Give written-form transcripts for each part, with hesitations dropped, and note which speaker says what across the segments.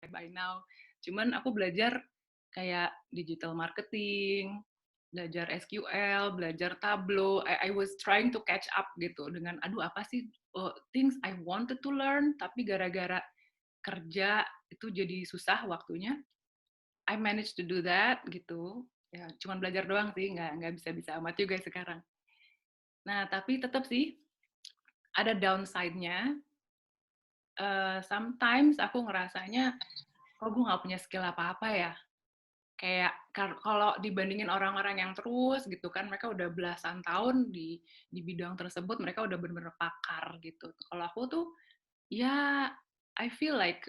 Speaker 1: by now. Cuman aku belajar kayak digital marketing, belajar SQL, belajar Tableau. I was trying to catch up gitu dengan aduh apa sih things I wanted to learn tapi gara-gara kerja itu jadi susah waktunya. I managed to do that gitu. Ya, cuman belajar doang sih, nggak bisa-bisa amat juga sekarang. Nah, tapi tetap sih ada downside-nya. Sometimes aku ngerasanya, kok gue nggak punya skill apa-apa ya? Kayak kalau dibandingin orang-orang yang terus gitu kan, mereka udah belasan tahun di bidang tersebut, mereka udah bener-bener pakar gitu. Kalau aku tuh, ya I feel like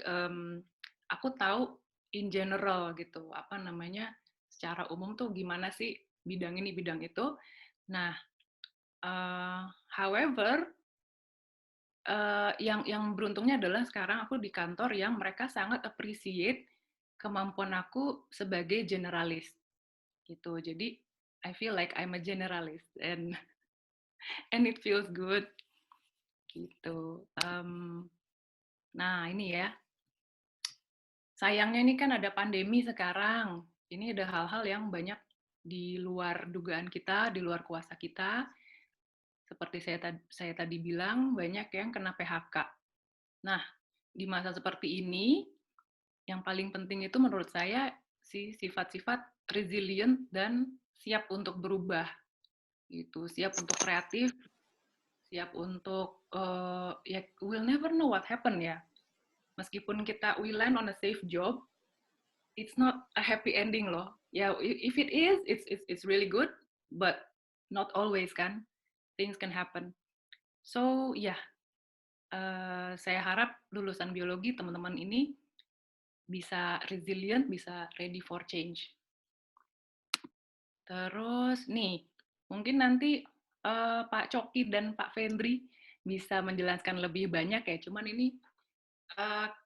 Speaker 1: aku tahu in general gitu, apa namanya, secara umum tuh gimana sih bidang ini, bidang itu. Nah, however, yang beruntungnya adalah sekarang aku di kantor yang mereka sangat appreciate kemampuan aku sebagai generalis gitu. Jadi I feel like I'm a generalist and it feels good gitu. Nah ini ya, sayangnya ini kan ada pandemi sekarang. Ini ada hal-hal yang banyak di luar dugaan kita, di luar kuasa kita. Seperti saya tadi bilang, banyak yang kena PHK. Nah, di masa seperti ini, yang paling penting itu menurut saya sifat-sifat resilient dan siap untuk berubah gitu, siap untuk kreatif, siap untuk ya we'll never know what happen ya. Meskipun kita we land on a safe job, it's not a happy ending loh. Ya if it is, it's really good, but not always kan. Things can happen. So ya, saya harap lulusan biologi teman-teman ini bisa resilient, bisa ready for change. Terus nih, mungkin nanti Pak Coki dan Pak Fendri bisa menjelaskan lebih banyak ya. Cuman ini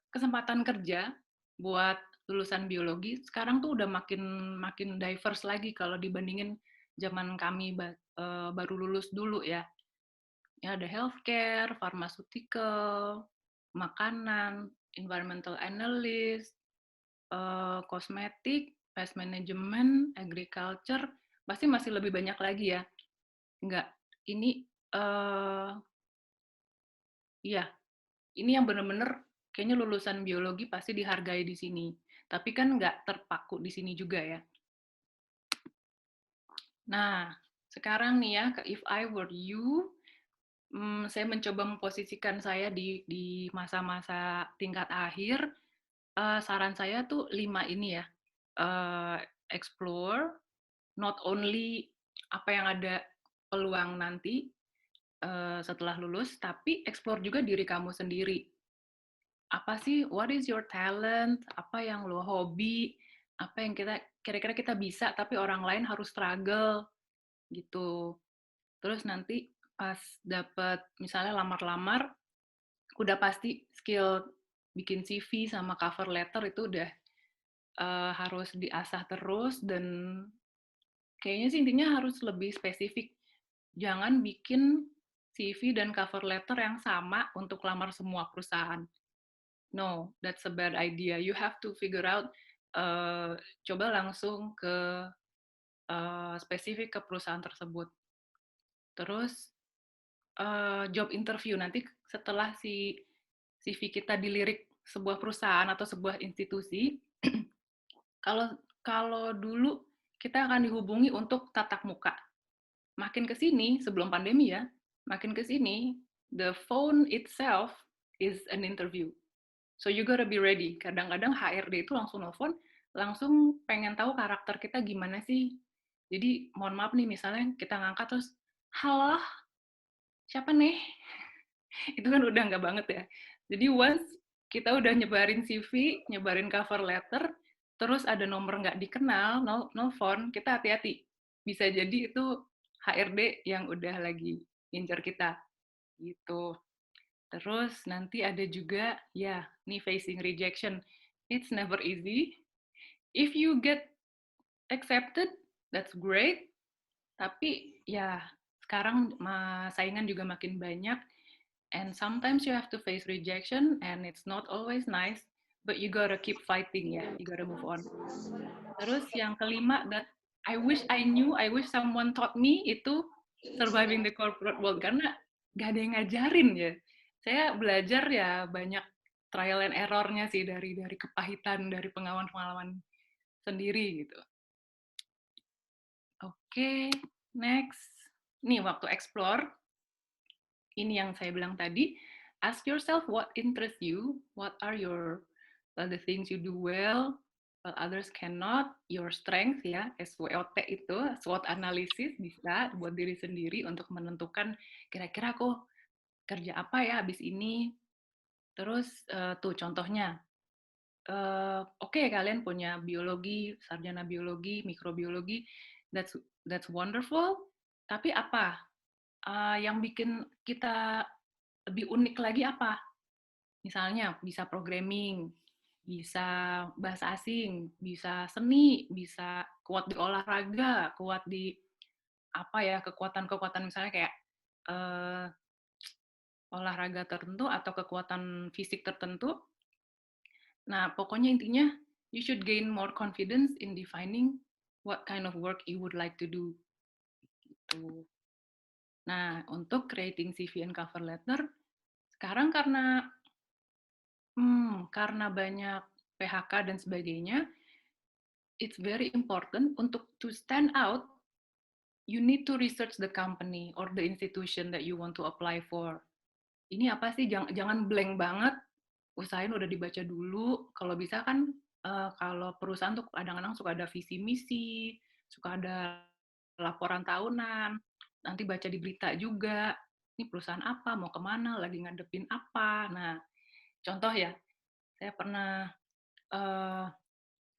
Speaker 1: kesempatan kerja buat lulusan biologi sekarang tuh udah makin diverse lagi kalau dibandingin zaman kami baru lulus dulu ya. Ya ada healthcare, pharmaceutical, makanan, environmental analyst, kosmetik, pest management, agriculture, pasti masih lebih banyak lagi ya. Enggak, ini iya, ini yang bener-bener kayaknya lulusan biologi pasti dihargai di sini. Tapi kan nggak terpaku di sini juga ya. Nah, sekarang nih ya, if I were you, saya mencoba memposisikan saya di masa-masa tingkat akhir. Saran saya tuh 5 ini ya. Explore, not only apa yang ada peluang nanti setelah lulus, tapi explore juga diri kamu sendiri. Apa sih, what is your talent, apa yang lo hobi, apa yang kira-kira kita bisa tapi orang lain harus struggle gitu. Terus nanti pas dapet misalnya lamar-lamar, udah pasti skill bikin CV sama cover letter itu udah harus diasah terus dan kayaknya sih intinya harus lebih spesifik. Jangan bikin CV dan cover letter yang sama untuk lamar semua perusahaan. No, that's a bad idea. You have to figure out, coba langsung ke spesifik ke perusahaan tersebut. Terus job interview nanti setelah si CV kita dilirik sebuah perusahaan atau sebuah institusi, kalau kalau dulu kita akan dihubungi untuk tatap muka. Makin ke sini sebelum pandemi ya, makin ke sini the phone itself is an interview. So you gotta be ready. Kadang-kadang HRD itu langsung nelfon, langsung pengen tahu karakter kita gimana sih. Jadi mohon maaf nih misalnya kita ngangkat terus, halo, siapa nih? Itu kan udah nggak banget ya. Jadi once kita udah nyebarin CV, nyebarin cover letter, terus ada nomor nggak dikenal, nelfon, kita hati-hati. Bisa jadi itu HRD yang udah lagi ngincer kita. Gitu. Terus nanti ada juga, ya, nih facing rejection. It's never easy. If you get accepted, that's great. Tapi ya, sekarang saingan juga makin banyak. And sometimes you have to face rejection, and it's not always nice. but you gotta keep fighting ya, you gotta move on. Terus yang kelima, that I wish I knew, I wish someone taught me, itu surviving the corporate world, karena gak ada yang ngajarin ya. Saya belajar ya banyak trial and error-nya sih, dari kepahitan, dari pengalaman-pengalaman sendiri gitu. Oke, next. Nih, waktu explore, ini yang saya bilang tadi, ask yourself what interests you, what are the things you do well, while others cannot, your strength ya, SWOT itu, SWOT analysis bisa buat diri sendiri untuk menentukan kira-kira aku kerja apa ya habis ini. Terus tuh contohnya, oke, kalian punya biologi, sarjana biologi, mikrobiologi, that's wonderful. Tapi apa yang bikin kita lebih unik lagi apa? Misalnya bisa programming, bisa bahasa asing, bisa seni, bisa kuat di olahraga, kuat di apa ya, kekuatan-kekuatan misalnya kayak uh, olahraga tertentu atau kekuatan fisik tertentu. Nah, pokoknya intinya you should gain more confidence in defining what kind of work you would like to do. Gitu. Nah, untuk creating CV and cover letter, sekarang karena banyak PHK dan sebagainya, it's very important untuk to stand out, you need to research the company or the institution that you want to apply for. Ini apa sih? Jangan blank banget. Usahain udah dibaca dulu. Kalau bisa kan, kalau perusahaan tuh kadang-kadang suka ada visi misi, suka ada laporan tahunan. Nanti baca di berita juga. Ini perusahaan apa? Mau kemana? Lagi ngadepin apa? Nah, contoh ya, saya pernah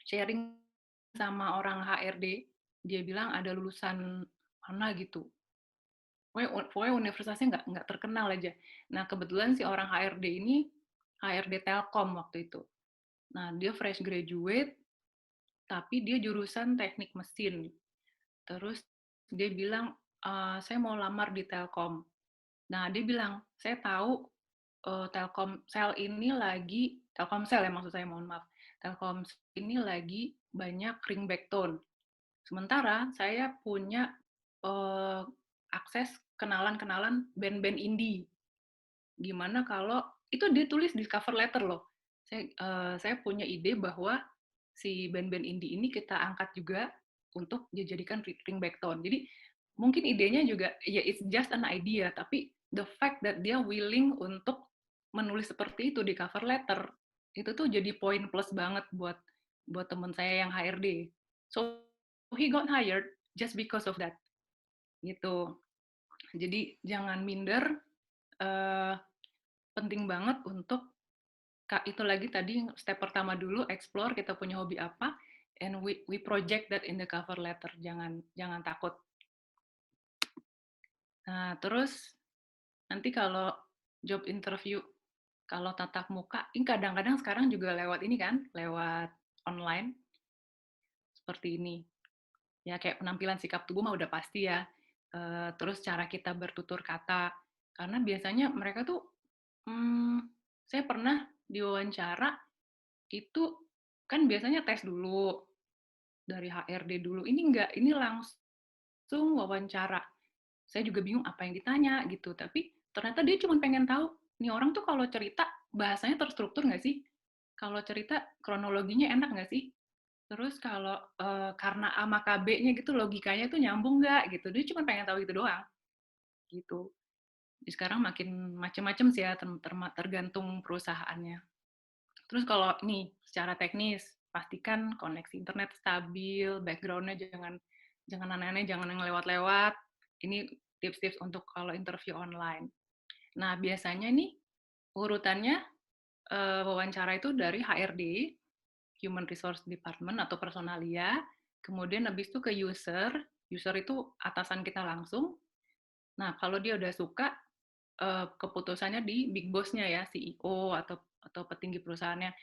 Speaker 1: sharing sama orang HRD, dia bilang ada lulusan mana gitu. Pokoknya universitasnya nggak terkenal aja. Nah, kebetulan si orang HRD ini, HRD Telkom waktu itu. Nah, dia fresh graduate, tapi dia jurusan teknik mesin. Terus dia bilang, saya mau lamar di Telkom. Nah, dia bilang, saya tahu Telkomsel ini lagi, Telkomsel ya maksud saya, mohon maaf. Telkomsel ini lagi banyak ringback tone. Sementara saya punya akses kenalan-kenalan band-band indie. Gimana kalau itu dia tulis di cover letter loh. Saya punya ide bahwa si band-band indie ini kita angkat juga untuk dijadikan ringback tone. Jadi mungkin idenya juga ya it's just an idea, tapi the fact that dia willing untuk menulis seperti itu di cover letter itu tuh jadi poin plus banget buat teman saya yang HRD. So he got hired just because of that. Gitu. Jadi jangan minder. Uh, Penting banget untuk itu lagi tadi step pertama dulu, explore kita punya hobi apa, and we project that in the cover letter. Jangan takut. Nah, terus nanti kalau job interview, kalau tatap muka, ini kadang-kadang sekarang juga lewat ini kan, lewat online seperti ini. Ya kayak penampilan sikap tubuh mah udah pasti ya. Terus cara kita bertutur kata, karena biasanya mereka tuh, saya pernah diwawancara itu kan biasanya tes dulu dari HRD dulu. Ini enggak, ini langsung wawancara. Saya juga bingung apa yang ditanya gitu, tapi ternyata dia cuma pengen tahu nih orang tuh kalau cerita bahasanya terstruktur nggak sih? Kalau cerita kronologinya enak nggak sih? Terus kalau karena A sama KB-nya gitu logikanya tuh nyambung nggak gitu. Dia cuma pengen tahu itu doang gitu. Jadi sekarang makin macam-macam sih ya, tergantung perusahaannya. Terus kalau nih secara teknis, pastikan koneksi internet stabil, background-nya jangan aneh-aneh, jangan yang lewat-lewat. Ini tips-tips untuk kalau interview online. Nah, biasanya nih urutannya wawancara itu dari HRD, Human Resource Department atau personalia, kemudian habis itu ke user itu atasan kita langsung. Nah, kalau dia udah suka, keputusannya di big boss-nya ya, CEO atau petinggi perusahaannya.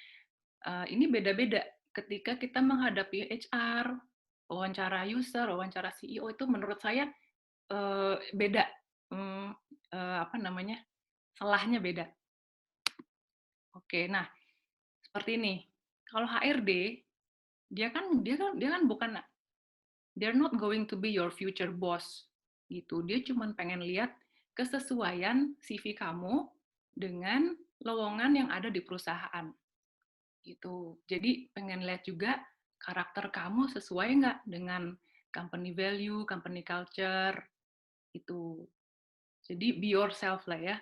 Speaker 1: Ini beda-beda. Ketika kita menghadapi HR, wawancara user, wawancara CEO itu menurut saya beda. Apa namanya? Salahnya beda. Oke, nah seperti ini. Kalau HRD, dia kan bukan, they're not going to be your future boss gitu. Dia cuma pengen lihat kesesuaian CV kamu dengan lowongan yang ada di perusahaan gitu. Jadi pengen lihat juga karakter kamu sesuai nggak dengan company value, company culture itu. Jadi be yourself lah ya.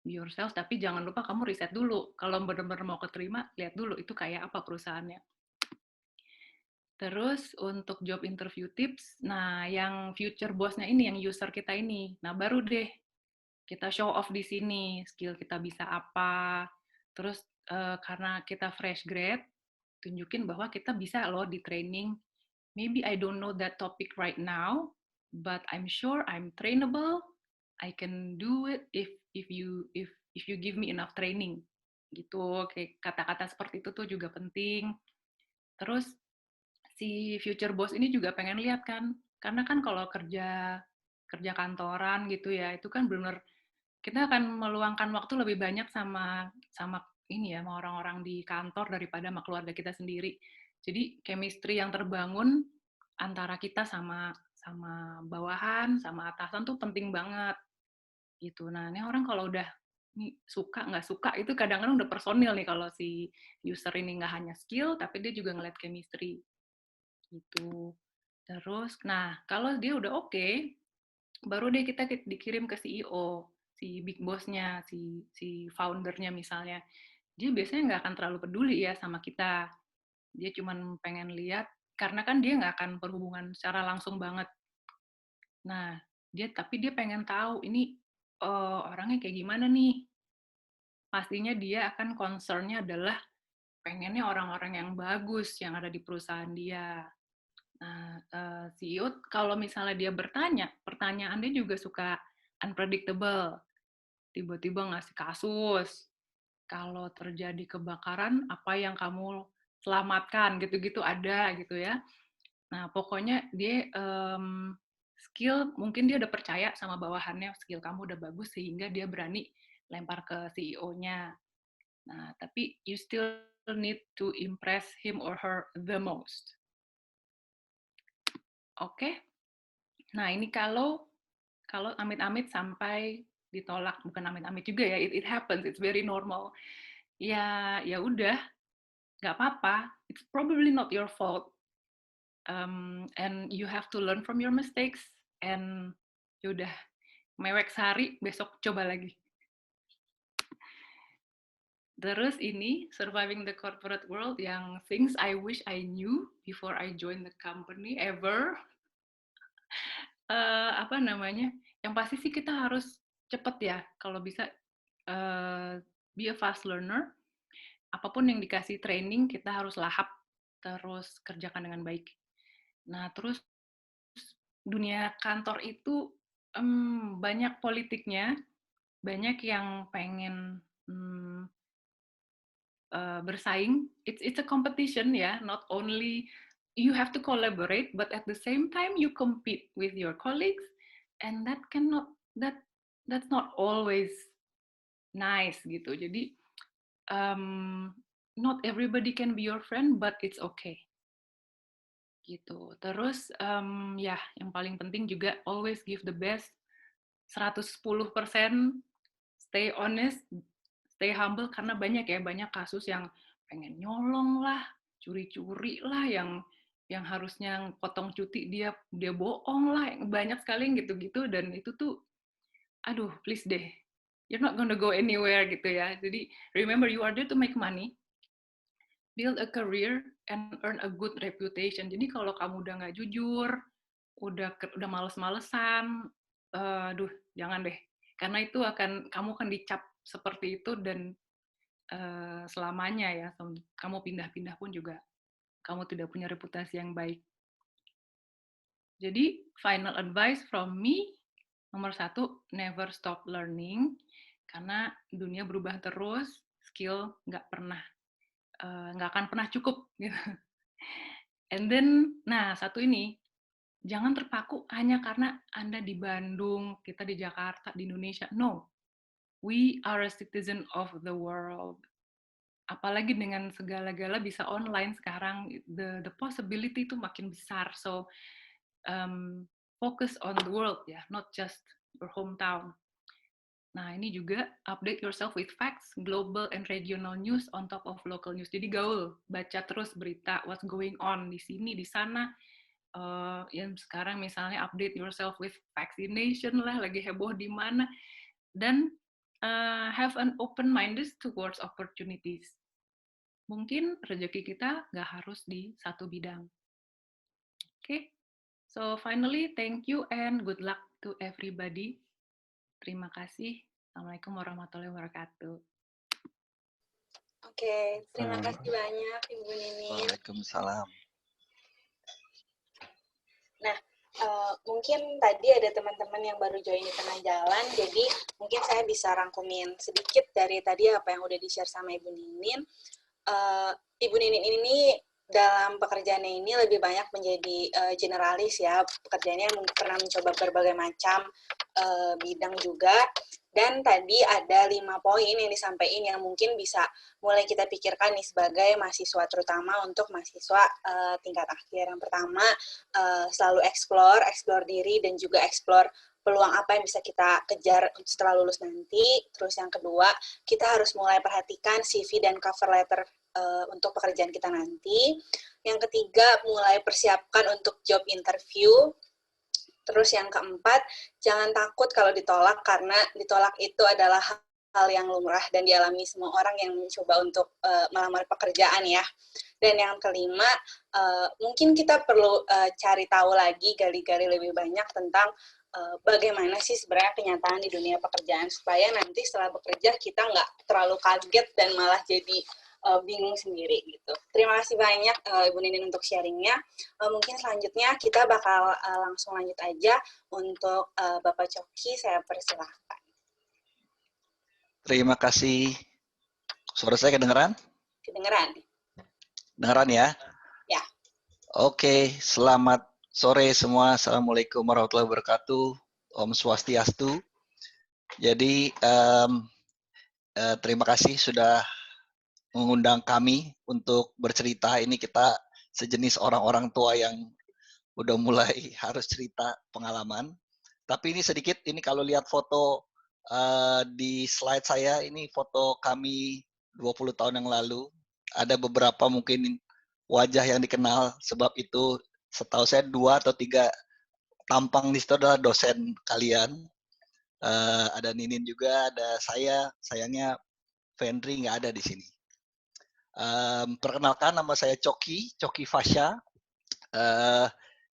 Speaker 1: Be yourself, tapi jangan lupa kamu riset dulu. Kalau benar-benar mau keterima, lihat dulu itu kayak apa perusahaannya. Terus untuk job interview tips, nah yang future boss-nya ini, yang user kita ini, nah baru deh kita show off di sini, skill kita bisa apa. Terus karena kita fresh grad, tunjukin bahwa kita bisa loh di training. Maybe I don't know that topic right now, but I'm sure I'm trainable. I can do it if you give me enough training. Gitu, kayak kata-kata seperti itu tuh juga penting. Terus si future boss ini juga pengen lihat kan, karena kan kalau kerja kerja kantoran gitu ya, itu kan benar kita akan meluangkan waktu lebih banyak sama sama ini ya, sama orang-orang di kantor daripada sama keluarga kita sendiri. Jadi chemistry yang terbangun antara kita sama sama bawahan, sama atasan tuh penting banget gitu. Nah, ini orang kalau udah nih suka nggak suka itu kadang-kadang udah personil nih kalau si user ini nggak hanya skill tapi dia juga ngeliat chemistry gitu. Terus, nah kalau dia udah oke, baru deh kita dikirim ke CEO, si big boss-nya, si foundernya misalnya. Dia biasanya nggak akan terlalu peduli ya sama kita. Dia cuma pengen lihat, karena kan dia nggak akan berhubungan secara langsung banget. Nah, tapi dia pengen tahu ini orangnya kayak gimana nih. Pastinya dia akan concern-nya adalah pengennya orang-orang yang bagus yang ada di perusahaan dia. Nah, CEO kalau misalnya dia bertanya, pertanyaan dia juga suka unpredictable. Tiba-tiba ngasih kasus. Kalau terjadi kebakaran, apa yang kamu selamatkan, gitu-gitu ada gitu ya. Nah, pokoknya dia skill, mungkin dia udah percaya sama bawahannya, skill kamu udah bagus sehingga dia berani lempar ke CEO-nya. Nah, tapi you still need to impress him or her the most. Oke? Okay? Nah, ini kalau amit-amit sampai ditolak, bukan amit-amit juga ya, it happens, it's very normal. Ya, ya udah, nggak apa-apa. It's probably not your fault, and you have to learn from your mistakes. And ya udah, mewek sehari, besok coba lagi. Terus ini surviving the corporate world yang things I wish I knew before I join the company ever. Apa namanya? Yang pasti sih kita harus cepet ya, kalau bisa be a fast learner. Apapun yang dikasih training kita harus lahap, terus kerjakan dengan baik. Nah, terus dunia kantor itu banyak politiknya, banyak yang pengen bersaing. It's a competition ya, not only you have to collaborate, but at the same time you compete with your colleagues, and that's not always nice gitu. Jadi not everybody can be your friend, but it's okay gitu. Terus ya yang paling penting juga always give the best 110%, stay honest, stay humble, karena banyak kasus yang pengen nyolong lah, curi-curi lah, yang harusnya potong cuti dia bohong lah, banyak sekali yang gitu-gitu. Dan itu tuh aduh please deh, you're not gonna go anywhere gitu ya. Jadi remember, you are there to make money, build a career, and earn a good reputation. Jadi kalau kamu udah nggak jujur, udah males-malesan, aduh jangan deh, karena itu kamu akan dicap seperti itu, dan selamanya ya, kamu pindah-pindah pun juga kamu tidak punya reputasi yang baik. Jadi final advice from me, nomor 1, never stop learning, karena dunia berubah terus, skill nggak akan pernah cukup gitu. And then, nah satu ini, jangan terpaku hanya karena Anda di Bandung, kita di Jakarta, di Indonesia. No, we are a citizen of the world. apalagi dengan segala-gala bisa online sekarang, the possibility itu makin besar. So focus on the world ya, not just your hometown. Nah, ini juga update yourself with facts, global and regional news on top of local news. Jadi gaul, baca terus berita what's going on di sini, di sana. Yang sekarang misalnya update yourself with vaccination lah, lagi heboh di mana. Dan have an open minded towards opportunities. Mungkin rezeki kita nggak harus di satu bidang. Oke, okay? So finally, thank you and good luck to everybody. Terima kasih. Assalamualaikum warahmatullahi wabarakatuh.
Speaker 2: Oke, terima kasih banyak Ibu Nining.
Speaker 3: Waalaikumsalam.
Speaker 2: Nah, mungkin tadi ada teman-teman yang baru join di tengah jalan, jadi mungkin saya bisa rangkumin sedikit dari tadi apa yang udah di-share sama Ibu Nining. Ibu Nining ini dalam pekerjaannya ini lebih banyak menjadi generalis ya, pekerjaannya pernah mencoba berbagai macam bidang juga. Dan tadi ada 5 poin yang disampaikan yang mungkin bisa mulai kita pikirkan nih sebagai mahasiswa, terutama untuk mahasiswa tingkat akhir. Yang pertama, selalu explore diri dan juga explore peluang apa yang bisa kita kejar setelah lulus nanti. Terus yang kedua, kita harus mulai perhatikan CV dan cover letter untuk pekerjaan kita nanti. Yang ketiga, mulai persiapkan untuk job interview. Terus yang keempat, jangan takut kalau ditolak, karena ditolak itu adalah hal yang lumrah dan dialami semua orang yang mencoba untuk melamar pekerjaan ya. Dan yang kelima, mungkin kita perlu cari tahu lagi, gali-gali lebih banyak tentang bagaimana sih sebenarnya kenyataan di dunia pekerjaan, supaya nanti setelah bekerja kita nggak terlalu kaget dan malah jadi bingung sendiri gitu. Terima kasih banyak Ibu Nining untuk sharingnya. Mungkin selanjutnya kita bakal langsung lanjut aja untuk Bapak Coki, saya persilahkan.
Speaker 3: Terima kasih. Suara saya kedengeran?
Speaker 2: Kedengeran.
Speaker 3: Dengeran ya?
Speaker 2: Ya.
Speaker 3: Oke, selamat sore semua. Assalamualaikum warahmatullahi wabarakatuh. Om Swastiastu. Jadi terima kasih sudah mengundang kami untuk bercerita. Ini kita sejenis orang-orang tua yang udah mulai harus cerita pengalaman. Tapi ini sedikit, ini kalau lihat foto di slide saya, ini foto kami 20 tahun yang lalu. Ada beberapa mungkin wajah yang dikenal, sebab itu setahu saya 2 atau 3 tampang di situ adalah dosen kalian. Ada Ninin juga, ada saya, sayangnya Fendri nggak ada di sini. Perkenalkan, nama saya Coki Fasya.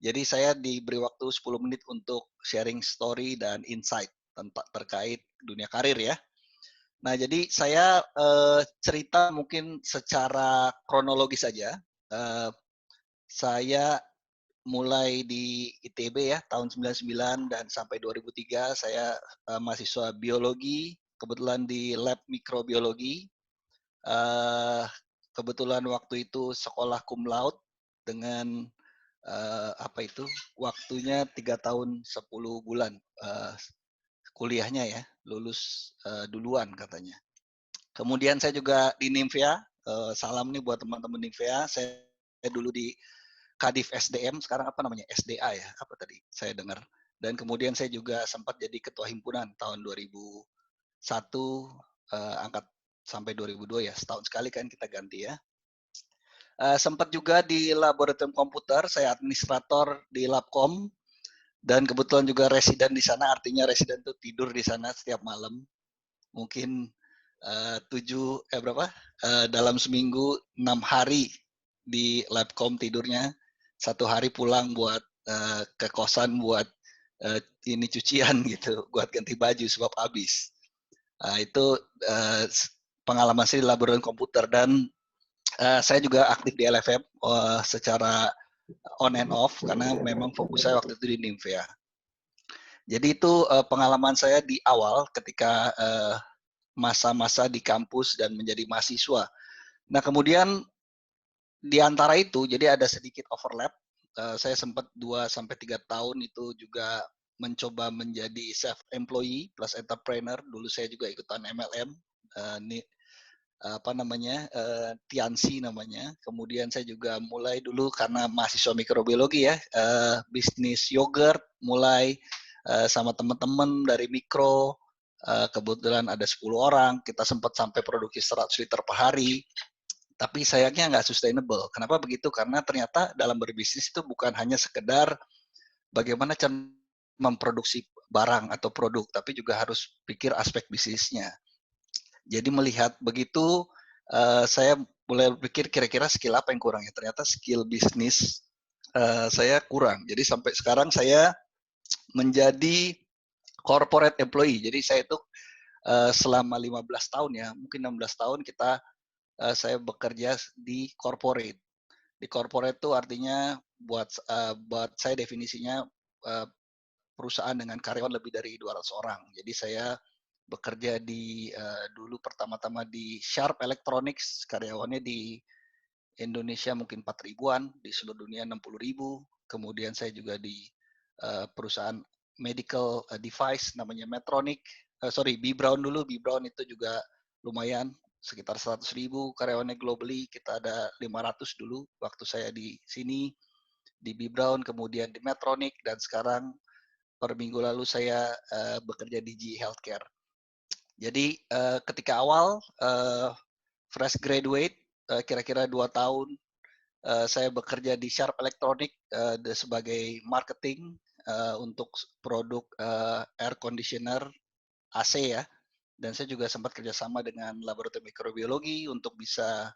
Speaker 3: Jadi saya diberi waktu 10 menit untuk sharing story dan insight terkait dunia karir ya. Nah, jadi saya cerita mungkin secara kronologis saja. Saya mulai di ITB ya, tahun 99 dan sampai 2003 saya mahasiswa biologi, kebetulan di lab mikrobiologi. Kebetulan waktu itu sekolah cum laude dengan waktunya 3 tahun 10 bulan kuliahnya ya, lulus duluan katanya. Kemudian saya juga di Nimfea, salam nih buat teman-teman Nimfea. Saya dulu di Kadif SDM, sekarang apa namanya, SDA ya, apa tadi saya dengar. Dan kemudian saya juga sempat jadi ketua himpunan tahun 2001 angkat sampai 2002 ya, setahun sekali kan kita ganti ya. Sempat juga di laboratorium komputer, saya administrator di Labkom, dan kebetulan juga residen di sana, artinya residen itu tidur di sana setiap malam. Mungkin dalam seminggu 6 hari di Labkom tidurnya, 1 hari pulang buat ke kosan buat ini cucian gitu, buat ganti baju sebab habis. Itu pengalaman saya di laboratorium komputer, dan saya juga aktif di LFM secara on and off karena memang fokus saya waktu itu di Nimfea. Jadi itu pengalaman saya di awal ketika masa-masa di kampus dan menjadi mahasiswa. Nah, kemudian di antara itu jadi ada sedikit overlap. Saya sempat 2-3 tahun itu juga mencoba menjadi self employee plus entrepreneur. Dulu saya juga ikutan MLM. apa namanya, Tiansi namanya. Kemudian saya juga mulai dulu karena mahasiswa mikrobiologi ya, bisnis yogurt, mulai sama teman-teman dari mikro, kebetulan ada 10 orang, kita sempat sampai produksi 100 liter per hari, tapi sayangnya nggak sustainable. Kenapa begitu? Karena ternyata dalam berbisnis itu bukan hanya sekedar bagaimana cara memproduksi barang atau produk, tapi juga harus pikir aspek bisnisnya. Jadi melihat begitu, saya mulai berpikir kira-kira skill apa yang kurang ya. Ternyata skill bisnis saya kurang. Jadi sampai sekarang saya menjadi corporate employee. Jadi saya itu selama 15 tahun ya, mungkin 16 tahun saya bekerja di corporate. Di corporate itu artinya buat saya definisinya perusahaan dengan karyawan lebih dari 200 orang. Jadi saya bekerja di dulu pertama-tama di Sharp Electronics, karyawannya di Indonesia mungkin 4 ribuan, di seluruh dunia 60 ribu. Kemudian saya juga di perusahaan medical device namanya Medtronic. B Brown dulu, B Brown itu juga lumayan, sekitar 100 ribu karyawannya globally. Kita ada 500 dulu waktu saya di sini, di B Brown, kemudian di Medtronic, dan sekarang per minggu lalu saya bekerja di GE Healthcare. Jadi ketika awal fresh graduate, kira-kira 2 tahun saya bekerja di Sharp Electronic sebagai marketing untuk produk air conditioner AC ya. Dan saya juga sempat kerjasama dengan laboratorium mikrobiologi untuk bisa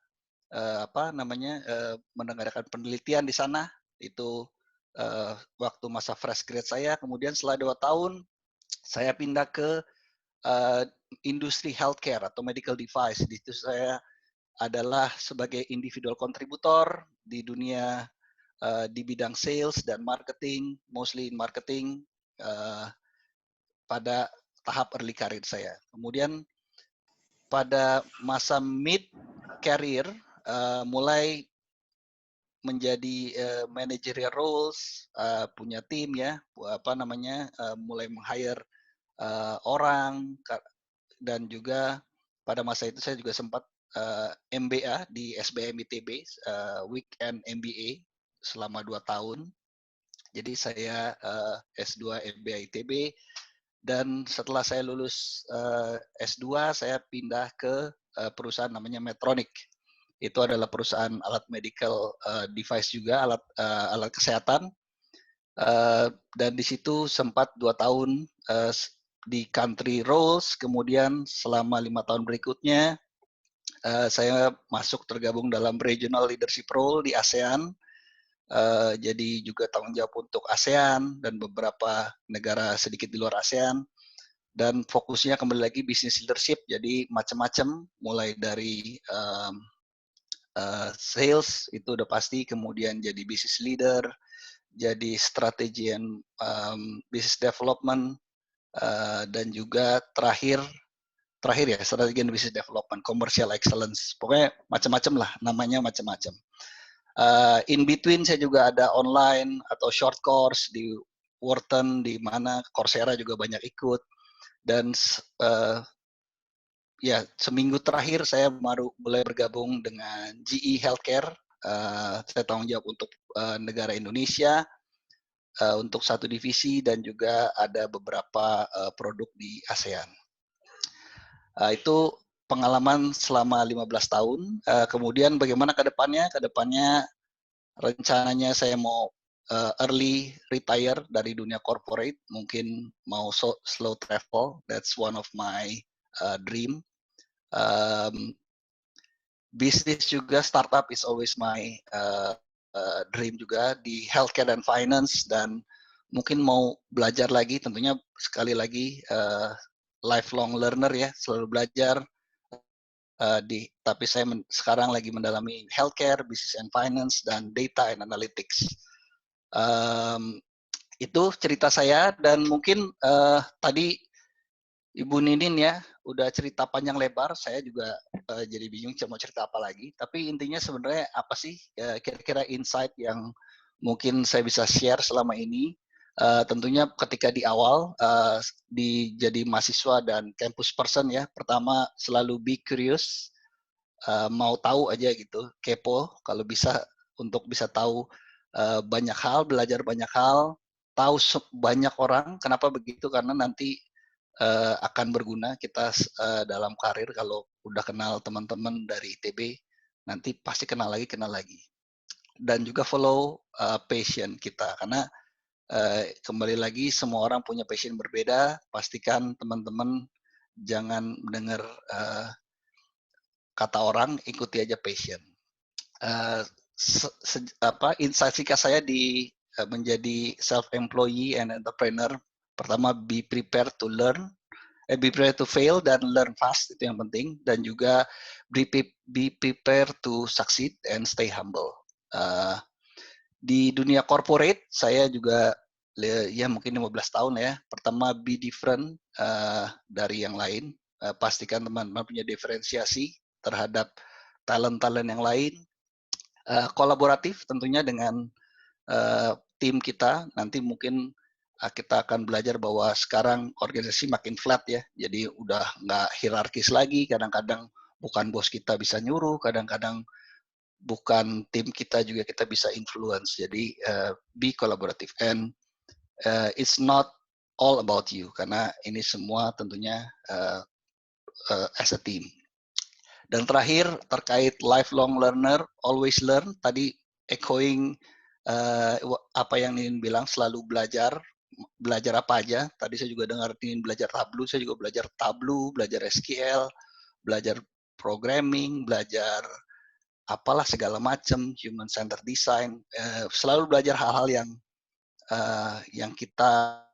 Speaker 3: mendengarkan penelitian di sana. Itu waktu masa fresh grade saya. Kemudian setelah 2 tahun saya pindah ke industri healthcare atau medical device. Di situ saya adalah sebagai individual kontributor di dunia di bidang sales dan marketing, mostly in marketing pada tahap early career saya. Kemudian pada masa mid career mulai menjadi managerial roles, punya tim ya, mulai meng-hire orang, dan juga pada masa itu saya juga sempat MBA di SBM ITB, weekend MBA selama 2 tahun. Jadi saya S2 MBA ITB, dan setelah saya lulus S2 saya pindah ke perusahaan namanya Medtronic. Itu adalah perusahaan alat medical device juga, alat kesehatan. Dan di situ sempat 2 tahun di country roles, kemudian selama 5 tahun berikutnya saya masuk tergabung dalam regional leadership role di ASEAN, jadi juga tanggung jawab untuk ASEAN dan beberapa negara sedikit di luar ASEAN, dan fokusnya kembali lagi business leadership, jadi macam-macam, mulai dari sales itu udah pasti, kemudian jadi business leader, jadi strategi and business development, dan juga terakhir ya strategi and business development, commercial excellence, pokoknya macam-macam lah, namanya macam-macam. In between saya juga ada online atau short course di Wharton, di mana Coursera juga banyak ikut, dan ya seminggu terakhir saya baru mulai bergabung dengan GE Healthcare. Saya tanggung jawab untuk negara Indonesia, untuk satu divisi, dan juga ada beberapa produk di ASEAN. Itu pengalaman selama 15 tahun. Kemudian bagaimana ke depannya? Ke depannya rencananya saya mau early retire dari dunia corporate, mungkin mau slow travel. That's one of my dream. Bisnis juga, startup is always my dream juga di healthcare dan finance, dan mungkin mau belajar lagi, tentunya sekali lagi lifelong learner ya, selalu belajar. Tapi saya sekarang lagi mendalami healthcare, business and finance, dan data and analytics. Itu cerita saya, dan mungkin tadi Ibu Ninin ya udah cerita panjang lebar, saya juga jadi bingung mau cerita apa lagi. Tapi intinya sebenarnya apa sih kira-kira insight yang mungkin saya bisa share selama ini? Tentunya ketika di awal jadi mahasiswa dan campus person ya, pertama selalu be curious, mau tahu aja gitu, kepo kalau bisa untuk bisa tahu banyak hal, belajar banyak hal, tahu banyak orang. Kenapa begitu? Karena nanti akan berguna kita dalam karir kalau udah kenal teman-teman dari ITB, nanti pasti kenal lagi. Dan juga follow passion kita, karena kembali lagi semua orang punya passion berbeda. Pastikan teman-teman jangan mendengar kata orang, ikuti aja passion. Insight singkat saya di menjadi self-employed and entrepreneur, pertama be prepared to learn, be prepared to fail dan learn fast, itu yang penting, dan juga be prepared to succeed and stay humble. Di dunia corporate saya juga ya mungkin 15 tahun ya. Pertama, be different dari yang lain. Pastikan teman-teman punya diferensiasi terhadap talent-talent yang lain. Kolaboratif tentunya dengan tim kita. Nanti mungkin kita akan belajar bahwa sekarang organisasi makin flat ya. Jadi udah nggak hierarkis lagi. Kadang-kadang bukan bos kita bisa nyuruh, kadang-kadang bukan tim kita juga kita bisa influence. Jadi be collaborative and it's not all about you, karena ini semua tentunya as a team. Dan terakhir terkait lifelong learner, always learn. Tadi echoing apa yang Ninin bilang, selalu belajar. Belajar apa aja? Tadi saya juga dengar Ninin belajar Tableau, saya juga belajar Tableau, belajar SQL, belajar programming, belajar apalah segala macam, human centered design, selalu belajar hal-hal yang kita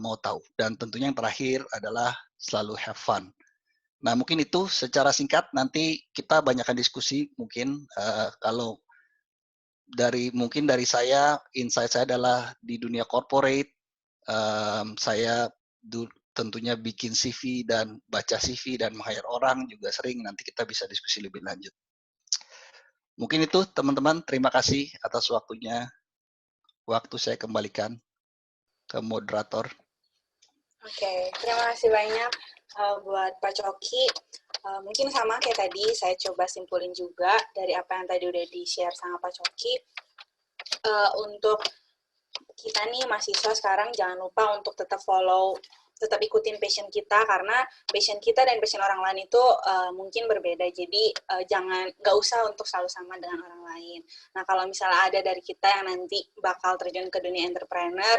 Speaker 3: mau tahu. Dan tentunya yang terakhir adalah selalu have fun. Nah, mungkin itu secara singkat, nanti kita banyakkan diskusi mungkin. Kalau mungkin dari saya, insight saya adalah di dunia corporate, saya tentunya bikin CV dan baca CV dan meng-hire orang juga sering, nanti kita bisa diskusi lebih lanjut. Mungkin itu teman-teman, terima kasih atas waktunya. Waktu saya kembalikan ke moderator.
Speaker 2: Oke, terima kasih banyak buat Pak Coki. Mungkin sama kayak tadi, saya coba simpulin juga dari apa yang tadi udah di-share sama Pak Coki. Untuk kita nih mahasiswa sekarang, jangan lupa untuk tetap ikutin passion kita, karena passion kita dan passion orang lain itu mungkin berbeda. Jadi nggak usah untuk selalu sama dengan orang lain. Nah, kalau misalnya ada dari kita yang nanti bakal terjun ke dunia entrepreneur,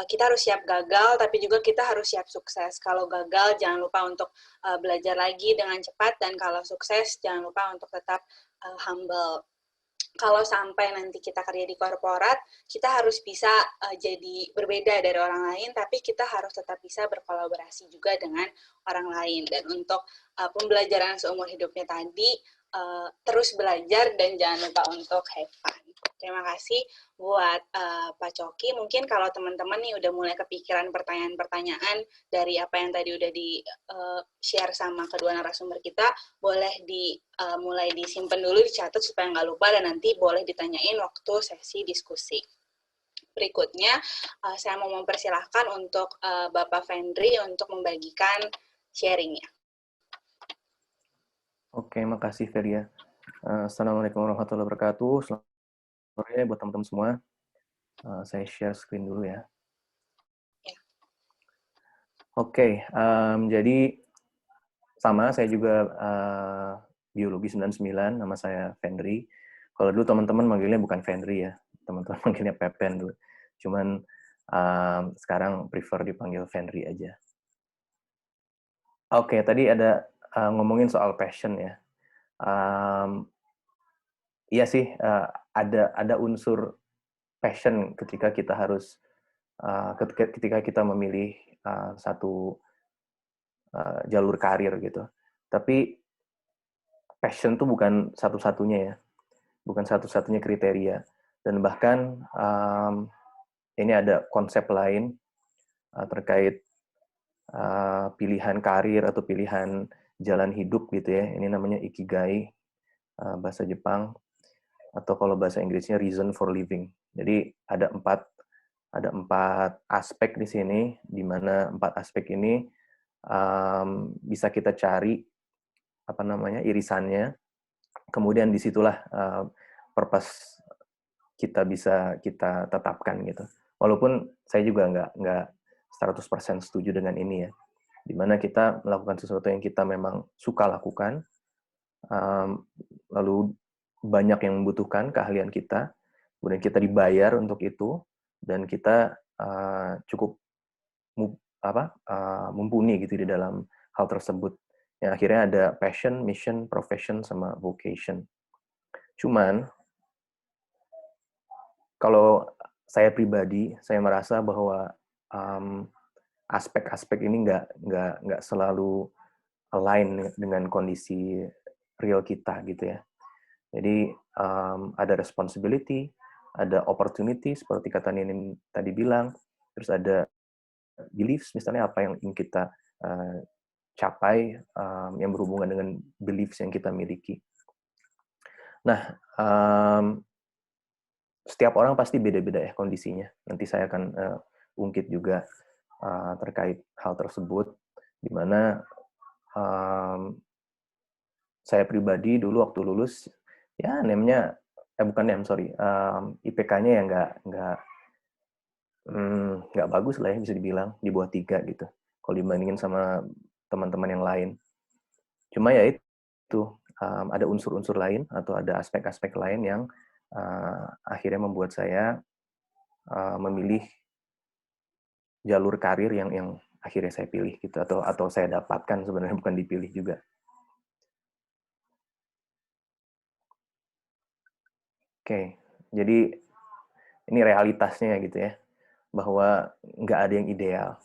Speaker 2: kita harus siap gagal, tapi juga kita harus siap sukses. Kalau gagal, jangan lupa untuk belajar lagi dengan cepat, dan kalau sukses, jangan lupa untuk tetap humble. Kalau sampai nanti kita kerja di korporat, kita harus bisa jadi berbeda dari orang lain, tapi kita harus tetap bisa berkolaborasi juga dengan orang lain. Dan untuk pembelajaran seumur hidupnya tadi, terus belajar dan jangan lupa untuk have fun. Terima kasih buat Pak Coki. Mungkin kalau teman-teman nih udah mulai kepikiran pertanyaan-pertanyaan dari apa yang tadi udah di-share sama kedua narasumber kita, boleh mulai disimpan dulu, dicatat supaya nggak lupa, dan nanti boleh ditanyain waktu sesi diskusi. Berikutnya, saya mau mempersilahkan untuk Bapak Fendri untuk membagikan sharingnya.
Speaker 4: Oke, makasih Feria. Assalamualaikum warahmatullahi wabarakatuh. Selamat sore buat teman-teman semua. Saya share screen dulu ya. Oke, jadi sama, saya juga biologi 99, nama saya Fendri. Kalau dulu teman-teman manggilnya bukan Fendri ya, teman-teman manggilnya Pepen dulu. Cuman sekarang prefer dipanggil Fendri aja. Oke, tadi ada ngomongin soal passion ya. Iya sih, ada unsur passion ketika kita harus ketika kita memilih satu jalur karir gitu. Tapi passion tuh bukan satu-satunya ya, bukan satu-satunya kriteria. Dan bahkan ini ada konsep lain terkait pilihan karir atau pilihan jalan hidup gitu ya. Ini namanya ikigai, bahasa Jepang, atau kalau bahasa Inggrisnya reason for living. Jadi ada empat aspek di sini, di mana 4 aspek ini bisa kita cari irisannya kemudian disitulah purpose kita bisa kita tetapkan gitu. Walaupun saya juga nggak 100% setuju dengan ini ya, di mana kita melakukan sesuatu yang kita memang suka lakukan, lalu banyak yang membutuhkan keahlian kita, kemudian kita dibayar untuk itu, dan kita cukup mumpuni gitu di dalam hal tersebut. Yang akhirnya ada passion, mission, profession, sama vocation. Cuman kalau saya pribadi, saya merasa bahwa aspek-aspek ini nggak selalu align dengan kondisi real kita gitu ya. Jadi ada responsibility, ada opportunity seperti kata Ninin tadi bilang, terus ada beliefs, misalnya apa yang ingin kita capai yang berhubungan dengan beliefs yang kita miliki. Nah, setiap orang pasti beda-beda ya kondisinya. Nanti saya akan ungkit juga terkait hal tersebut, di mana saya pribadi dulu waktu lulus, ya NEM-nya, bukan NEM, sorry, IPK-nya ya nggak bagus lah ya, bisa dibilang, di bawah 3 gitu, kalau dibandingin sama teman-teman yang lain. Cuma ya itu, ada unsur-unsur lain atau ada aspek-aspek lain yang akhirnya membuat saya memilih jalur karir yang akhirnya saya pilih gitu, atau saya dapatkan sebenarnya, bukan dipilih juga. Oke, jadi ini realitasnya gitu ya, bahwa nggak ada yang ideal.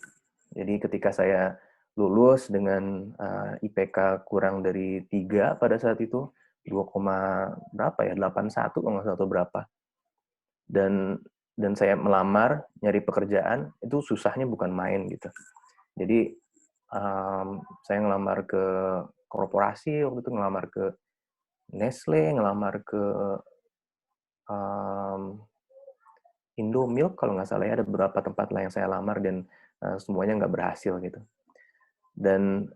Speaker 4: Jadi ketika saya lulus dengan IPK kurang dari 3 pada saat itu, 2, berapa ya, 81 kalau nggak salah atau berapa. Dan saya melamar, nyari pekerjaan, itu susahnya bukan main gitu. Jadi saya ngelamar ke korporasi, waktu itu ngelamar ke Nestle, ngelamar ke Indomilk kalau nggak salah ya, ada beberapa tempat lah yang saya lamar dan semuanya nggak berhasil gitu. Dan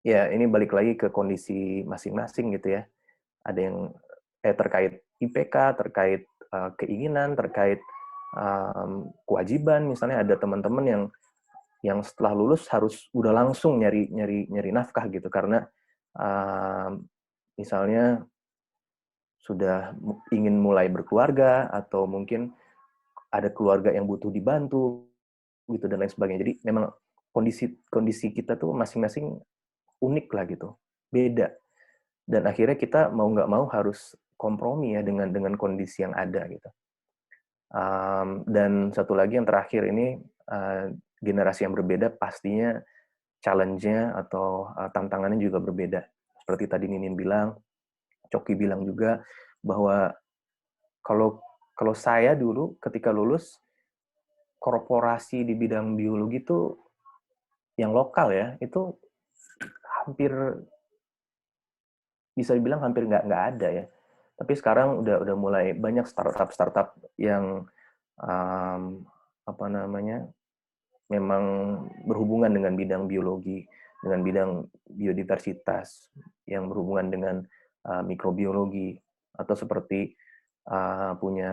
Speaker 4: ya ini balik lagi ke kondisi masing-masing gitu ya. Ada yang terkait IPK, terkait keinginan, terkait kewajiban. Misalnya ada teman-teman yang setelah lulus harus udah langsung nyari nafkah gitu, karena misalnya sudah ingin mulai berkeluarga, atau mungkin ada keluarga yang butuh dibantu gitu dan lain sebagainya. Jadi memang kondisi kita tuh masing-masing unik lah gitu, beda. Dan akhirnya kita mau nggak mau harus kompromi ya dengan kondisi yang ada gitu. Dan satu lagi yang terakhir ini, generasi yang berbeda pastinya challenge-nya atau tantangannya juga berbeda. Seperti tadi Ninin bilang, Coki bilang juga, bahwa kalau saya dulu ketika lulus, korporasi di bidang biologi itu yang lokal ya, itu hampir bisa dibilang hampir nggak ada ya. Tapi sekarang udah mulai banyak startup yang memang berhubungan dengan bidang biologi, dengan bidang biodiversitas, yang berhubungan dengan mikrobiologi, atau seperti punya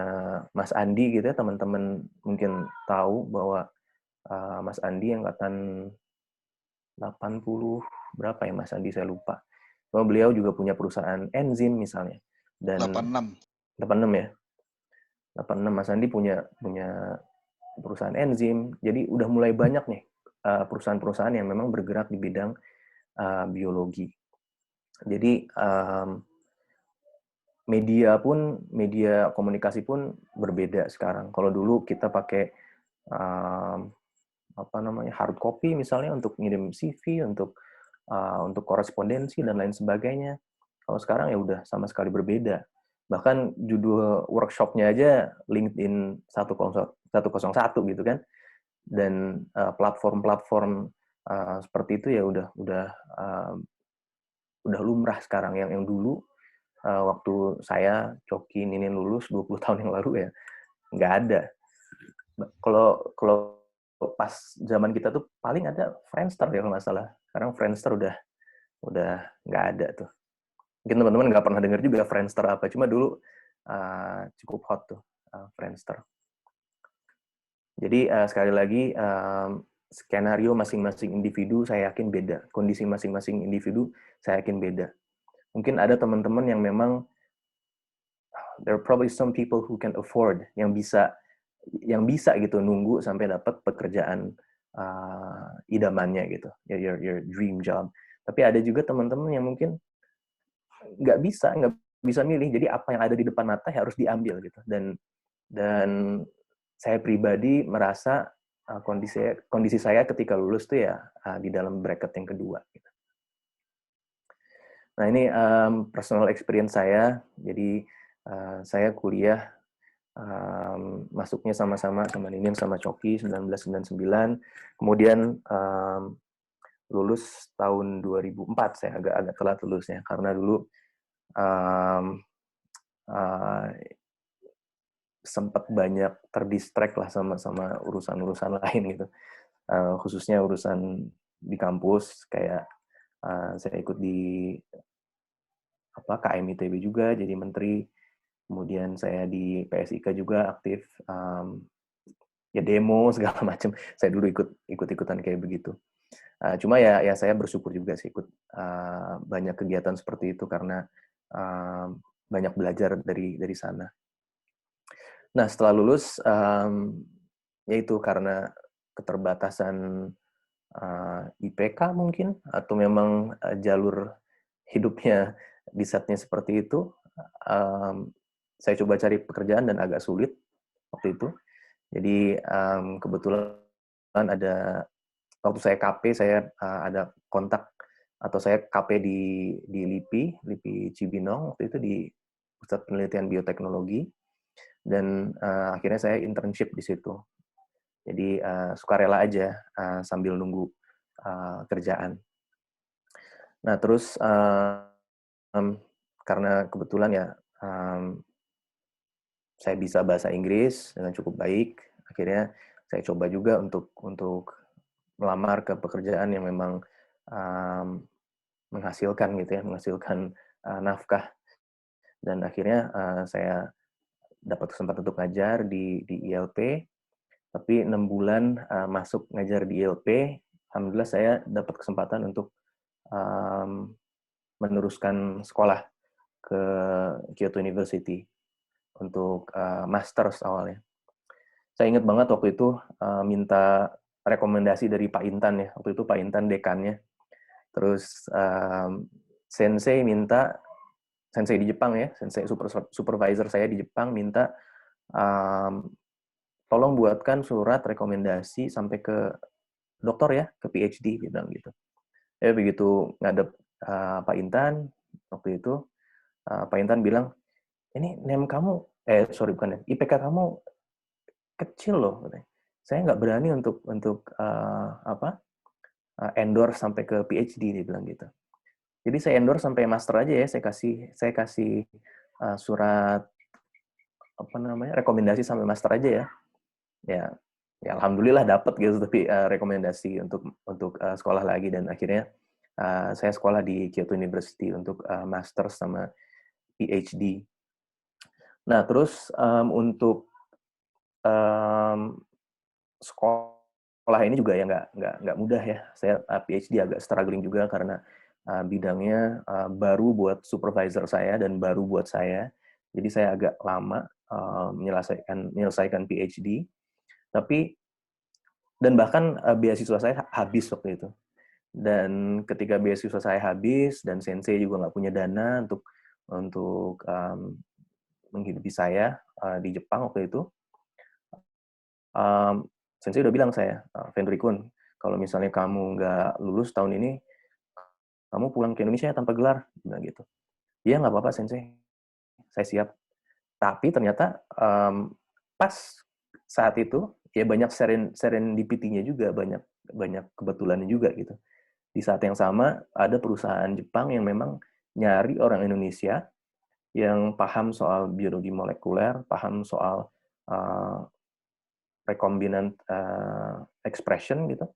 Speaker 4: Mas Andi gitu ya, teman-teman mungkin tahu bahwa Mas Andi angkatan 80 berapa ya Mas Andi, saya lupa. Bahwa beliau juga punya perusahaan enzim misalnya. Dan 86 ya. 86 Mas Andi punya perusahaan enzim. Jadi udah mulai banyak nih perusahaan-perusahaan yang memang bergerak di bidang biologi. Jadi media komunikasi pun berbeda sekarang. Kalau dulu kita pakai hard copy misalnya untuk ngirim CV, untuk korespondensi dan lain sebagainya. Kalau sekarang ya udah sama sekali berbeda. Bahkan judul workshop-nya aja LinkedIn 101 gitu kan. Dan platform-platform seperti itu ya udah lumrah sekarang. Yang dulu waktu saya, Coki, Ninin lulus 20 tahun yang lalu ya nggak ada. Kalau pas zaman kita tuh paling ada Friendster ya kalau nggak salah. Sekarang Friendster udah nggak ada tuh. Mungkin teman-teman nggak pernah dengar juga Friendster apa, cuma dulu cukup hot tuh Friendster. Jadi sekali lagi skenario masing-masing individu saya yakin beda, kondisi masing-masing individu saya yakin beda. Mungkin ada teman-teman yang memang there are probably some people who can afford, yang bisa gitu nunggu sampai dapat pekerjaan idamannya gitu, your dream job. Tapi ada juga teman-teman yang mungkin nggak bisa milih, jadi apa yang ada di depan mata harus diambil gitu. Dan saya pribadi merasa kondisi saya ketika lulus tuh ya di dalam bracket yang kedua gitu. Nah ini personal experience saya, jadi saya kuliah masuknya sama-sama sama Ninin sama Coki 1999, kemudian lulus tahun 2004. Saya agak telat lulusnya karena dulu sempat banyak terdistract lah sama urusan-urusan lain gitu, khususnya urusan di kampus, kayak saya ikut di KMITB juga jadi menteri. Kemudian saya di PSIK juga aktif, ya demo segala macam. Saya dulu ikut-ikutan kayak begitu. Cuma ya saya bersyukur juga sih ikut banyak kegiatan seperti itu karena banyak belajar dari sana. Nah setelah lulus, yaitu karena keterbatasan IPK mungkin, atau memang jalur hidupnya di setnya seperti itu, saya coba cari pekerjaan dan agak sulit waktu itu. Jadi kebetulan ada, waktu saya KP, saya ada kontak, atau saya KP di LIPI Cibinong, waktu itu di Pusat Penelitian Bioteknologi, dan akhirnya saya internship di situ. Jadi sukarela aja sambil nunggu kerjaan. Nah terus karena kebetulan ya saya bisa bahasa Inggris dengan cukup baik, akhirnya saya coba juga untuk melamar ke pekerjaan yang memang menghasilkan gitu ya, menghasilkan nafkah. Dan akhirnya saya dapat kesempatan untuk ngajar di ILP, tapi 6 bulan masuk ngajar di ILP, alhamdulillah saya dapat kesempatan untuk meneruskan sekolah ke Kyoto University untuk masters awalnya. Saya ingat banget waktu itu minta rekomendasi dari Pak Intan ya. Waktu itu Pak Intan dekannya. Terus sensei di Jepang ya, sensei supervisor saya di Jepang minta tolong buatkan surat rekomendasi sampai ke doktor ya, ke PhD, dia bilang gitu. Ya begitu ngadep Pak Intan waktu itu, Pak Intan bilang, ini name kamu, IPK kamu kecil loh. Saya nggak berani untuk endorse sampai ke PhD, dia bilang gitu. Jadi saya endorse sampai master aja ya, saya kasih surat rekomendasi sampai master aja ya. Ya alhamdulillah dapat gitu, tapi rekomendasi untuk sekolah lagi, dan akhirnya saya sekolah di Kyoto University untuk master sama PhD. Nah terus untuk sekolah ini juga ya nggak mudah ya. Saya PhD agak struggling juga karena bidangnya baru buat supervisor saya dan baru buat saya. Jadi saya agak lama menyelesaikan PhD. Dan bahkan beasiswa saya habis waktu itu. Dan ketika beasiswa saya habis dan sensei juga nggak punya dana untuk menghidupi saya di Jepang waktu itu, sensei udah bilang saya, Fendrikun, kalau misalnya kamu nggak lulus tahun ini, kamu pulang ke Indonesia tanpa gelar, bilang gitu. Iya nggak apa-apa sensei, saya siap. Tapi ternyata pas saat itu ya banyak serendipity-nya juga, banyak kebetulannya juga gitu. Di saat yang sama ada perusahaan Jepang yang memang nyari orang Indonesia yang paham soal biologi molekuler, paham soal recombinant expression gitu,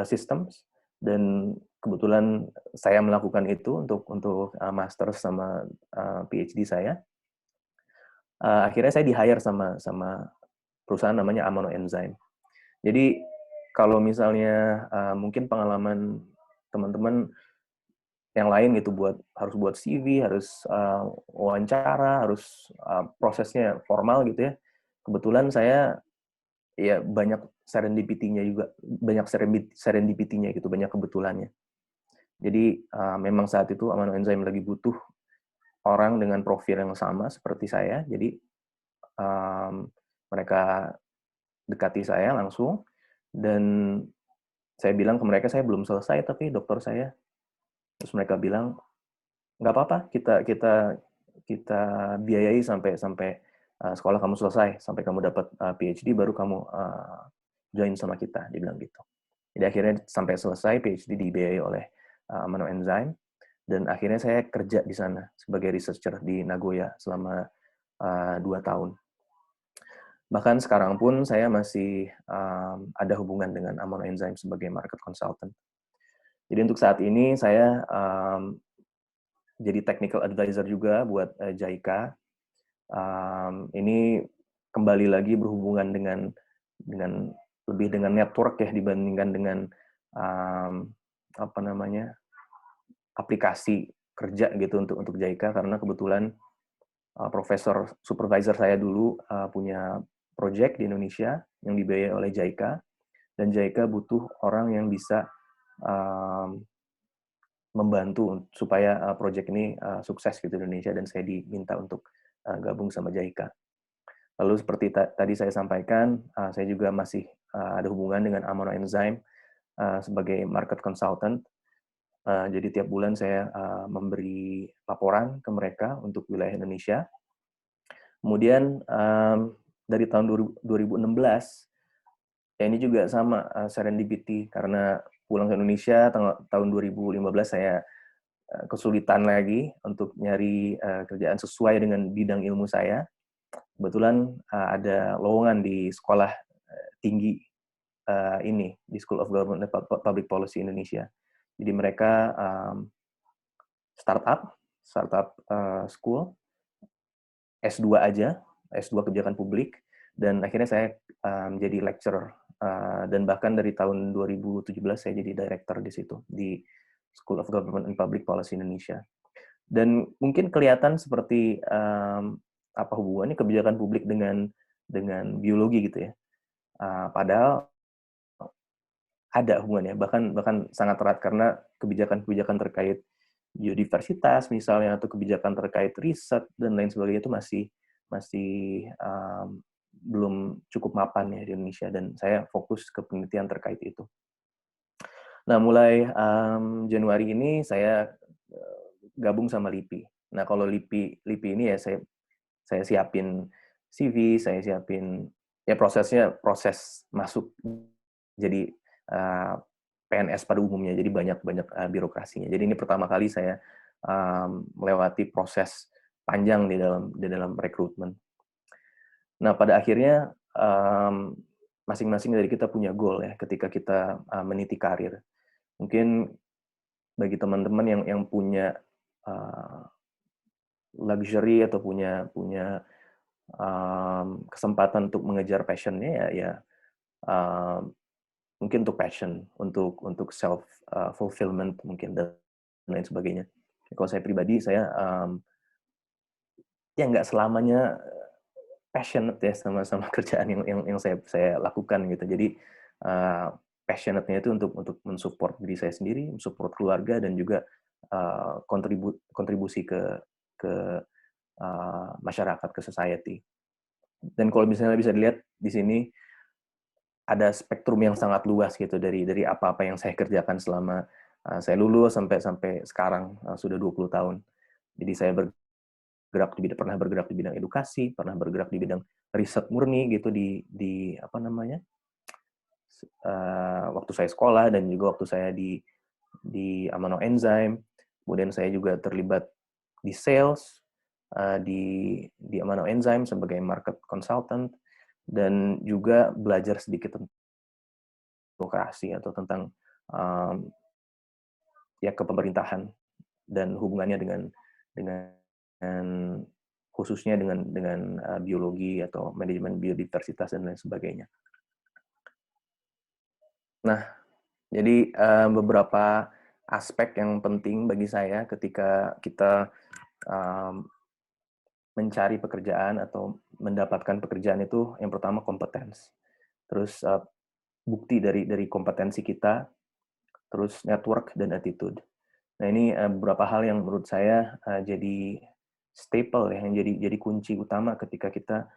Speaker 4: systems, Dan kebetulan saya melakukan itu untuk master sama PhD saya. Akhirnya saya di-hire sama perusahaan namanya Amano Enzyme. Jadi kalau misalnya mungkin pengalaman teman-teman yang lain gitu harus buat CV, harus wawancara, harus prosesnya formal gitu ya. Kebetulan saya ya banyak serendipity-nya juga, banyak serendipity-nya gitu, banyak kebetulannya. Jadi memang saat itu Amano Enzyme lagi butuh orang dengan profil yang sama seperti saya. Jadi mereka dekati saya langsung dan saya bilang ke mereka saya belum selesai tapi dokter saya. Terus mereka bilang nggak apa-apa, kita biayai sampai sekolah kamu selesai, sampai kamu dapat PhD baru kamu join sama kita, dia bilang gitu. Jadi akhirnya sampai selesai PhD dibiayai oleh Amano Enzyme dan akhirnya saya kerja di sana sebagai researcher di Nagoya selama 2 tahun. Bahkan sekarang pun saya masih ada hubungan dengan Amano Enzyme sebagai market consultant. Jadi untuk saat ini saya jadi technical advisor juga buat JICA. Ini kembali lagi berhubungan dengan lebih dengan network ya dibandingkan dengan aplikasi kerja gitu untuk JICA, karena kebetulan profesor supervisor saya dulu punya project di Indonesia yang dibiayai oleh JICA, dan JICA butuh orang yang bisa membantu supaya proyek ini sukses gitu di Indonesia, dan saya diminta untuk gabung sama JICA. Lalu seperti tadi saya sampaikan, saya juga masih ada hubungan dengan Amano Enzyme sebagai market consultant. Jadi tiap bulan saya memberi laporan ke mereka untuk wilayah Indonesia. Kemudian dari tahun 2016, ya ini juga sama serendipity, karena pulang ke Indonesia tahun 2015 saya kesulitan lagi untuk nyari kerjaan sesuai dengan bidang ilmu saya. Kebetulan ada lowongan di sekolah tinggi ini, di School of Government and Public Policy Indonesia. Jadi mereka startup school, S2 aja, S2 kebijakan publik, dan akhirnya saya menjadi lecturer, dan bahkan dari tahun 2017 saya jadi director di situ, di School of Government and Public Policy Indonesia. Dan mungkin kelihatan seperti apa hubungannya kebijakan publik dengan biologi gitu ya. Padahal ada hubungannya, bahkan sangat erat, karena kebijakan-kebijakan terkait biodiversitas misalnya, atau kebijakan terkait riset dan lain sebagainya itu masih belum cukup mapan ya di Indonesia, dan saya fokus ke penelitian terkait itu. Nah, mulai Januari ini saya gabung sama LIPI. Nah, kalau LIPI ini ya saya siapin CV, saya siapin ya proses masuk jadi PNS pada umumnya, jadi banyak birokrasinya. Jadi ini pertama kali saya melewati proses panjang di dalam rekrutmen. Nah, pada akhirnya masing-masing dari kita punya goal ya ketika kita meniti karir. Mungkin bagi teman-teman yang punya luxury atau punya kesempatan untuk mengejar passion-nya ya mungkin untuk passion, untuk self fulfillment mungkin dan lain sebagainya. Kalau saya pribadi, saya ya nggak selamanya passionate ya sama kerjaan yang saya lakukan gitu. Jadi passionate-nya itu untuk mensupport diri saya sendiri, mensupport keluarga, dan juga kontribusi ke masyarakat, ke society. Dan kalau misalnya bisa dilihat di sini ada spektrum yang sangat luas gitu dari apa-apa yang saya kerjakan selama saya lulus sampai sekarang sudah 20 tahun. Jadi saya pernah bergerak di bidang edukasi, pernah bergerak di bidang riset murni gitu di apa namanya? Waktu saya sekolah, dan juga waktu saya di Amano Enzyme. Kemudian saya juga terlibat di sales di Amano Enzyme sebagai market consultant, dan juga belajar sedikit tentang demokrasi atau tentang ya kepemerintahan dan hubungannya dengan khususnya dengan biologi atau manajemen biodiversitas dan lain sebagainya. Nah, jadi beberapa aspek yang penting bagi saya ketika kita mencari pekerjaan atau mendapatkan pekerjaan itu yang pertama kompetensi, terus bukti dari kompetensi kita, terus network dan attitude. Nah ini beberapa hal yang menurut saya jadi staple ya, yang jadi kunci utama ketika kita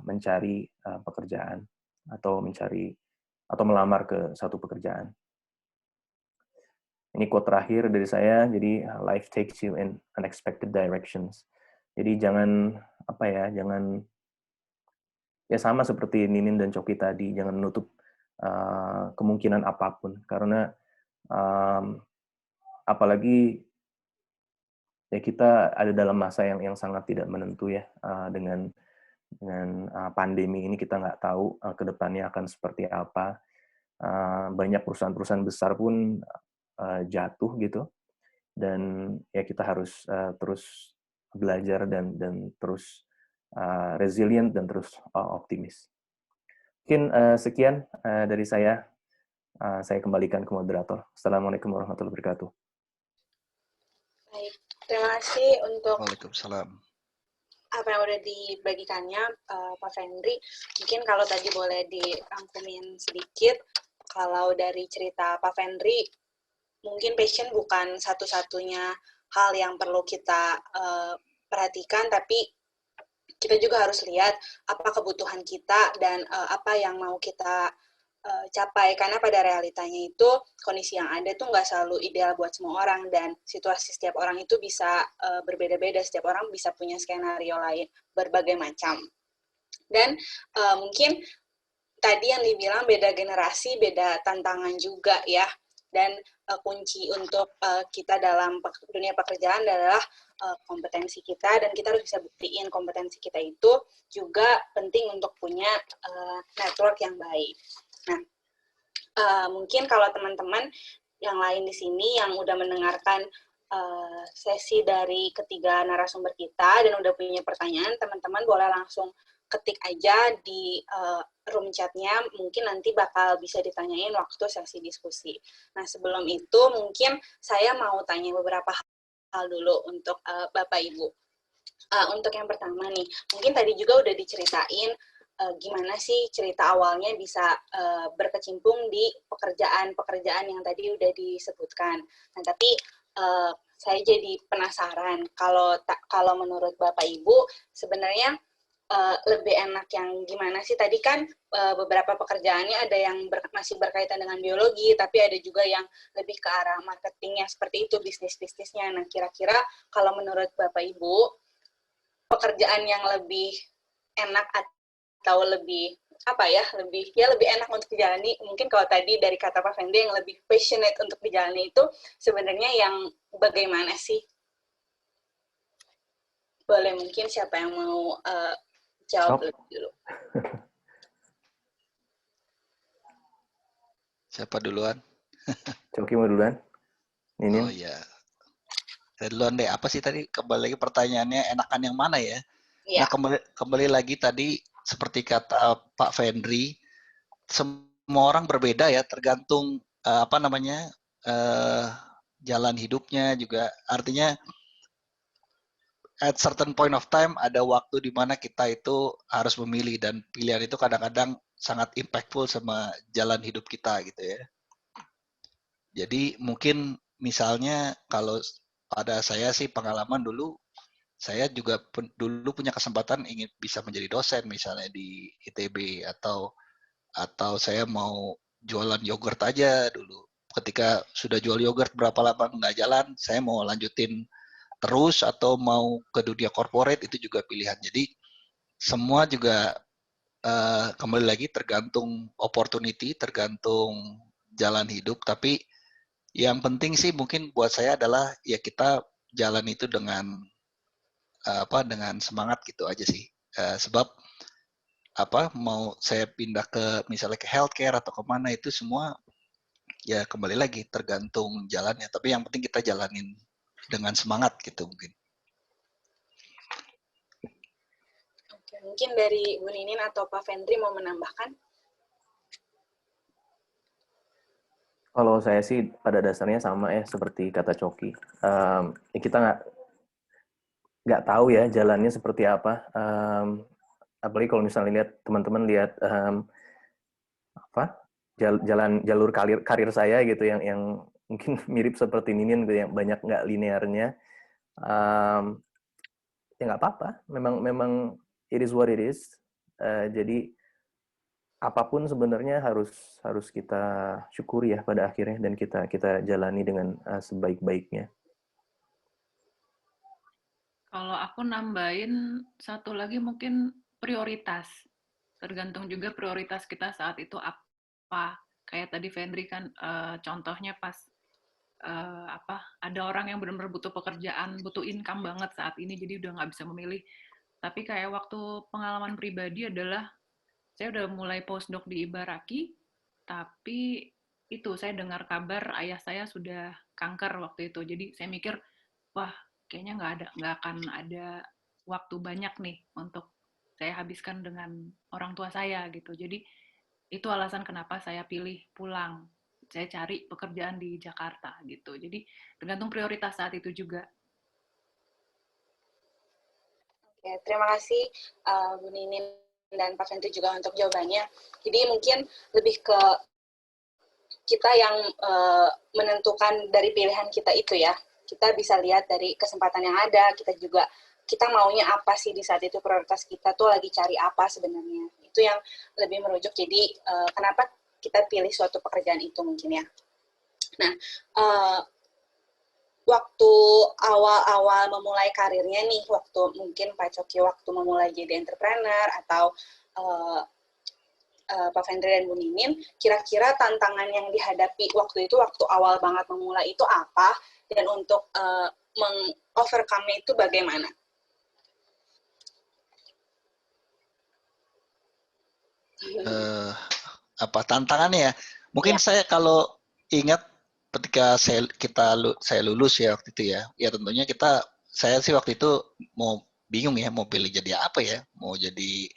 Speaker 4: mencari pekerjaan atau melamar ke satu pekerjaan. Ini quote terakhir dari saya, jadi life takes you in unexpected directions. Jadi jangan ya sama seperti Ninin dan Coki tadi, jangan menutup kemungkinan apapun, karena apalagi ya kita ada dalam masa yang sangat tidak menentu ya, dengan pandemi ini kita nggak tahu ke depannya akan seperti apa. Banyak perusahaan-perusahaan besar pun jatuh gitu, dan ya kita harus terus belajar dan terus resilient dan terus optimis. Mungkin sekian dari saya. Saya kembalikan ke moderator. Assalamualaikum warahmatullahi wabarakatuh.
Speaker 2: Baik, terima kasih untuk
Speaker 3: Waalaikumsalam.
Speaker 2: apa yang udah dibagikannya, Pak Fendri. Mungkin kalau tadi boleh dirangkumin sedikit, kalau dari cerita Pak Fendri, mungkin passion bukan satu-satunya hal yang perlu kita perhatikan, tapi kita juga harus lihat apa kebutuhan kita dan apa yang mau kita capai, karena pada realitanya itu kondisi yang ada tuh nggak selalu ideal buat semua orang, dan situasi setiap orang itu bisa berbeda-beda, setiap orang bisa punya skenario lain berbagai macam. Dan mungkin tadi yang dibilang beda generasi, beda tantangan juga ya, dan kunci untuk kita dalam dunia pekerjaan adalah kompetensi kita, dan kita harus bisa buktiin kompetensi kita itu juga penting untuk punya network yang baik. Nah, mungkin kalau teman-teman yang lain di sini yang udah mendengarkan sesi dari ketiga narasumber kita dan udah punya pertanyaan, teman-teman boleh langsung ketik aja di room chat-nya, mungkin nanti bakal bisa ditanyain waktu sesi diskusi. Nah, sebelum itu mungkin saya mau tanya beberapa hal dulu untuk Bapak Ibu. Untuk yang pertama nih, mungkin tadi juga udah diceritain gimana sih cerita awalnya bisa berkecimpung di pekerjaan-pekerjaan yang tadi udah disebutkan. Nah, tapi saya jadi penasaran, kalau menurut Bapak Ibu sebenarnya lebih enak yang gimana sih? Tadi kan beberapa pekerjaannya ada yang masih berkaitan dengan biologi, tapi ada juga yang lebih ke arah marketingnya, seperti itu bisnis-bisnisnya. Nah, kira-kira kalau menurut Bapak Ibu, pekerjaan yang lebih enak atau lebih lebih enak untuk dijalani, mungkin kalau tadi dari kata Pak Fendi yang lebih passionate untuk dijalani itu sebenarnya yang bagaimana sih? Boleh mungkin siapa yang mau jawab lebih dulu?
Speaker 3: Siapa duluan?
Speaker 4: Coki mau duluan? Ninin?
Speaker 3: Oh iya. Saya duluan deh. Apa sih tadi? Kembali lagi pertanyaannya, enakan yang mana ya?
Speaker 2: Ya.
Speaker 3: Nah, kembali lagi tadi seperti kata Pak Fendri, semua orang berbeda ya, tergantung jalan hidupnya juga. Artinya at certain point of time ada waktu di mana kita itu harus memilih, dan pilihan itu kadang-kadang sangat impactful sama jalan hidup kita gitu ya. Jadi mungkin misalnya kalau pada saya sih pengalaman dulu, saya juga dulu punya kesempatan ingin bisa menjadi dosen misalnya di ITB, atau saya mau jualan yogurt aja dulu. Ketika sudah jual yogurt berapa lama nggak jalan, saya mau lanjutin terus atau mau ke dunia corporate, itu juga pilihan. Jadi semua juga kembali lagi tergantung opportunity, tergantung jalan hidup. Tapi yang penting sih mungkin buat saya adalah ya kita jalan itu dengan semangat gitu aja sih. Sebab mau saya pindah ke misalnya ke healthcare atau kemana, itu semua ya kembali lagi tergantung jalannya. Tapi yang penting kita jalanin dengan semangat gitu mungkin.
Speaker 2: Oke, mungkin dari Bu Ninin atau Pak Fendri mau menambahkan?
Speaker 4: Kalau saya sih pada dasarnya sama ya seperti kata Coki. Kita nggak tahu ya jalannya seperti apa. Apalagi kalau misalnya lihat teman-teman lihat jalur karir saya gitu yang mungkin mirip seperti Ninin gitu, yang banyak nggak linearnya. Ya nggak apa-apa. Memang it is what it is. Jadi apapun sebenarnya harus kita syukuri ya pada akhirnya, dan kita jalani dengan sebaik-baiknya.
Speaker 1: Kalau aku nambahin satu lagi mungkin prioritas. Tergantung juga prioritas kita saat itu apa. Kayak tadi Fendri kan contohnya pas ada orang yang benar-benar butuh pekerjaan, butuh income banget saat ini, jadi udah nggak bisa memilih. Tapi kayak waktu pengalaman pribadi adalah saya udah mulai postdoc di Ibaraki, tapi itu saya dengar kabar ayah saya sudah kanker waktu itu. Jadi saya mikir, wah kayaknya nggak akan ada waktu banyak nih untuk saya habiskan dengan orang tua saya gitu. Jadi itu alasan kenapa saya pilih pulang. Saya cari pekerjaan di Jakarta gitu. Jadi tergantung prioritas saat itu juga.
Speaker 2: Oke, terima kasih Bu Ninin dan Pak Fendri juga untuk jawabannya. Jadi mungkin lebih ke kita yang menentukan dari pilihan kita itu ya. Kita bisa lihat dari kesempatan yang ada, kita maunya apa sih di saat itu, prioritas kita tuh lagi cari apa sebenarnya. Itu yang lebih merujuk. Jadi kenapa kita pilih suatu pekerjaan itu mungkin ya. Nah, waktu awal-awal memulai karirnya nih, waktu mungkin Pak Coki waktu memulai jadi entrepreneur atau Pak Fendri dan Bu Ninin, kira-kira tantangan yang dihadapi waktu itu, waktu awal banget memulai itu apa, dan untuk meng-overcome itu bagaimana?
Speaker 3: Apa tantangannya ya? Mungkin saya kalau ingat ketika saya lulus ya waktu itu ya tentunya saya sih waktu itu mau bingung ya mau pilih jadi apa ya, mau jadi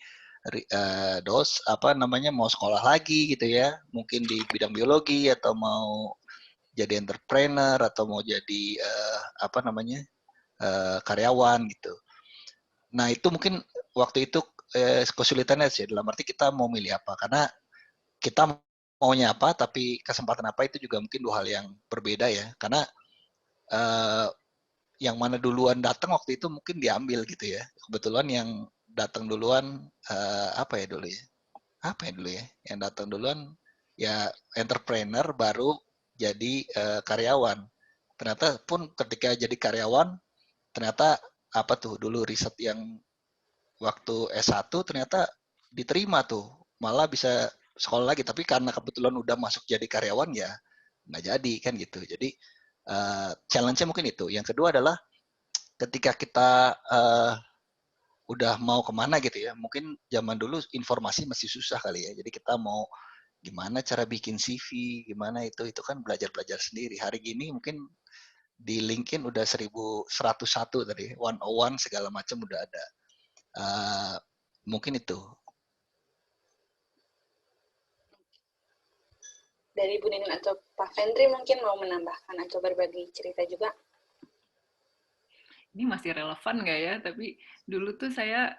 Speaker 3: mau sekolah lagi gitu ya, mungkin di bidang biologi atau mau jadi entrepreneur atau mau jadi karyawan gitu. Nah itu mungkin waktu itu kesulitannya sih dalam arti kita mau milih apa, karena kita maunya apa tapi kesempatan apa itu juga mungkin dua hal yang berbeda ya, karena yang mana duluan datang waktu itu mungkin diambil gitu ya. Kebetulan yang datang duluan apa ya dulu ya yang datang duluan ya entrepreneur, baru jadi karyawan. Ternyata pun ketika jadi karyawan ternyata apa tuh dulu riset yang waktu S1 ternyata diterima tuh, malah bisa sekolah lagi, tapi karena kebetulan udah masuk jadi karyawan ya nggak jadi kan gitu. Jadi challenge-nya mungkin itu. Yang kedua adalah ketika kita udah mau kemana gitu ya, mungkin zaman dulu informasi masih susah kali ya, jadi kita mau gimana cara bikin CV, gimana itu kan belajar sendiri. Hari gini mungkin di LinkedIn udah 1101 tadi, 101 segala macam udah ada. Mungkin itu.
Speaker 2: Dari Bu Ninin atau Pak Fendri mungkin mau menambahkan atau berbagi cerita juga?
Speaker 1: Ini masih relevan nggak ya? Tapi dulu tuh saya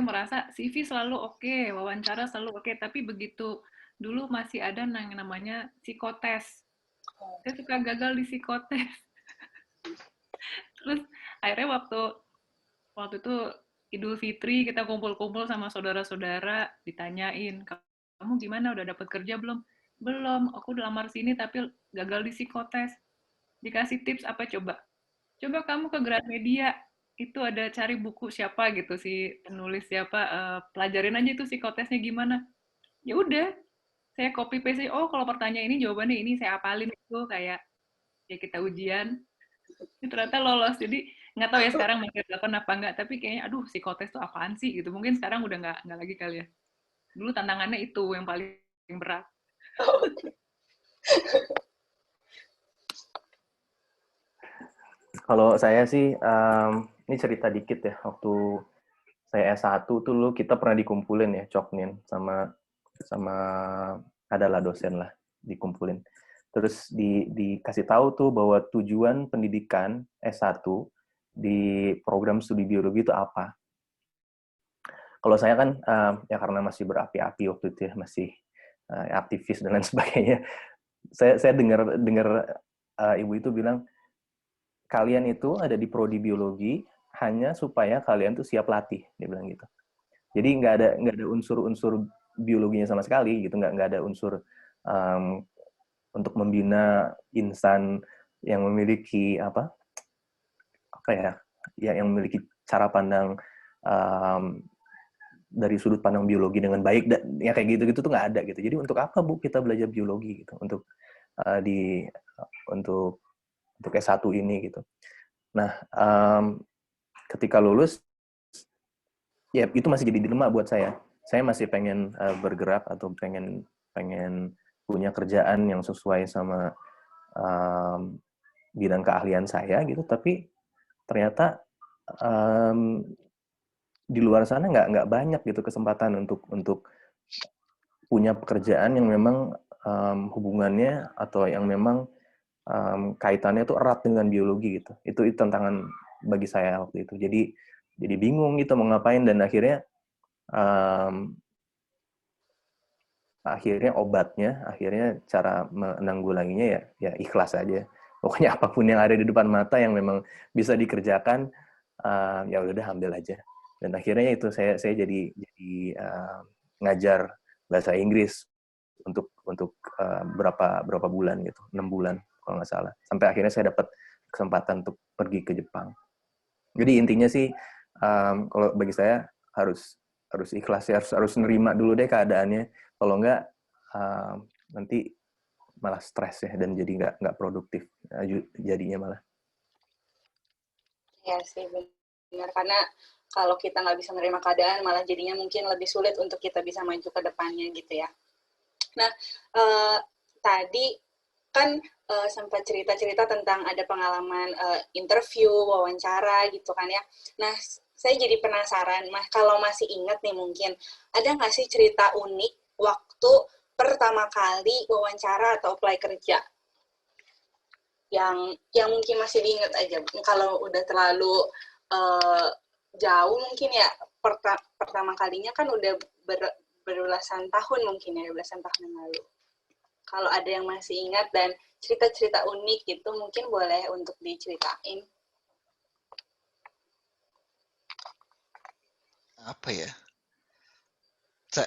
Speaker 1: merasa CV selalu oke, wawancara selalu oke, tapi begitu dulu masih ada yang namanya psikotes. Saya suka gagal di psikotes. Terus akhirnya waktu itu Idul Fitri kita kumpul-kumpul sama saudara-saudara, ditanyain, kamu gimana, udah dapat kerja belum? Belum, aku udah lamar sini tapi gagal di psikotes. Dikasih tips apa coba? Coba kamu ke Gramedia, itu ada cari buku siapa gitu si penulis siapa, pelajarin aja itu psikotesnya gimana. Ya udah, saya copy paste, oh kalau pertanyaan ini jawabannya ini, saya apalin itu kayak ya kita ujian. Ternyata lolos. Jadi nggak tahu ya sekarang masih dilakukan apa enggak, tapi kayaknya aduh psikotes itu apaan sih gitu. Mungkin sekarang udah nggak lagi kali ya. Dulu tantangannya itu yang paling berat.
Speaker 4: Kalau saya sih, ini cerita dikit ya, waktu saya S1 tuh dulu kita pernah dikumpulin ya, Coknin, sama adalah dosen lah, dikumpulin. Terus dikasih tahu tuh bahwa tujuan pendidikan S1 di program studi biologi itu apa. Kalau saya kan, ya karena masih berapi-api waktu itu ya, masih aktivis dan lain sebagainya, saya dengar ibu itu bilang, kalian itu ada di prodi biologi hanya supaya kalian tuh siap latih, dia bilang gitu. Jadi nggak ada unsur-unsur biologinya sama sekali gitu, nggak ada unsur untuk membina insan yang memiliki apa ya yang memiliki cara pandang dari sudut pandang biologi dengan baik, dan ya kayak gitu tuh nggak ada gitu. Jadi untuk apa Bu kita belajar biologi gitu untuk untuk S1 ini gitu. Nah, ketika lulus, ya itu masih jadi dilema buat saya. Saya masih pengen bergerak atau pengen punya kerjaan yang sesuai sama bidang keahlian saya gitu, tapi ternyata di luar sana nggak banyak gitu kesempatan untuk punya pekerjaan yang memang hubungannya atau yang memang kaitannya itu erat dengan biologi gitu. Itu tantangan bagi saya waktu itu. Jadi bingung gitu mau ngapain, dan akhirnya cara menanggulanginya ya ikhlas aja. Pokoknya apapun yang ada di depan mata yang memang bisa dikerjakan, ya udah ambil aja. Dan akhirnya itu saya jadi ngajar bahasa Inggris untuk berapa bulan gitu, 6 bulan kalau nggak salah. Sampai akhirnya saya dapat kesempatan untuk pergi ke Jepang. Jadi intinya sih, kalau bagi saya harus ikhlas ya, harus nerima dulu deh keadaannya. Kalau nggak, nanti malah stres ya, dan jadi nggak produktif jadinya malah.
Speaker 2: Ya sih, benar. Karena kalau kita nggak bisa menerima keadaan, malah jadinya mungkin lebih sulit untuk kita bisa maju ke depannya gitu ya. Nah, tadi kan sempat cerita-cerita tentang ada pengalaman interview, wawancara gitu kan ya. Nah, saya jadi penasaran, kalau masih ingat nih mungkin, ada nggak sih cerita unik waktu pertama kali wawancara atau apply kerja? Yang mungkin masih diingat aja. Kalau udah terlalu jauh mungkin ya, pertama kalinya kan udah berbelasan tahun mungkin ya, belasan tahun yang lalu. Kalau ada yang masih ingat dan cerita-cerita unik gitu, mungkin boleh untuk diceritain.
Speaker 3: Apa ya?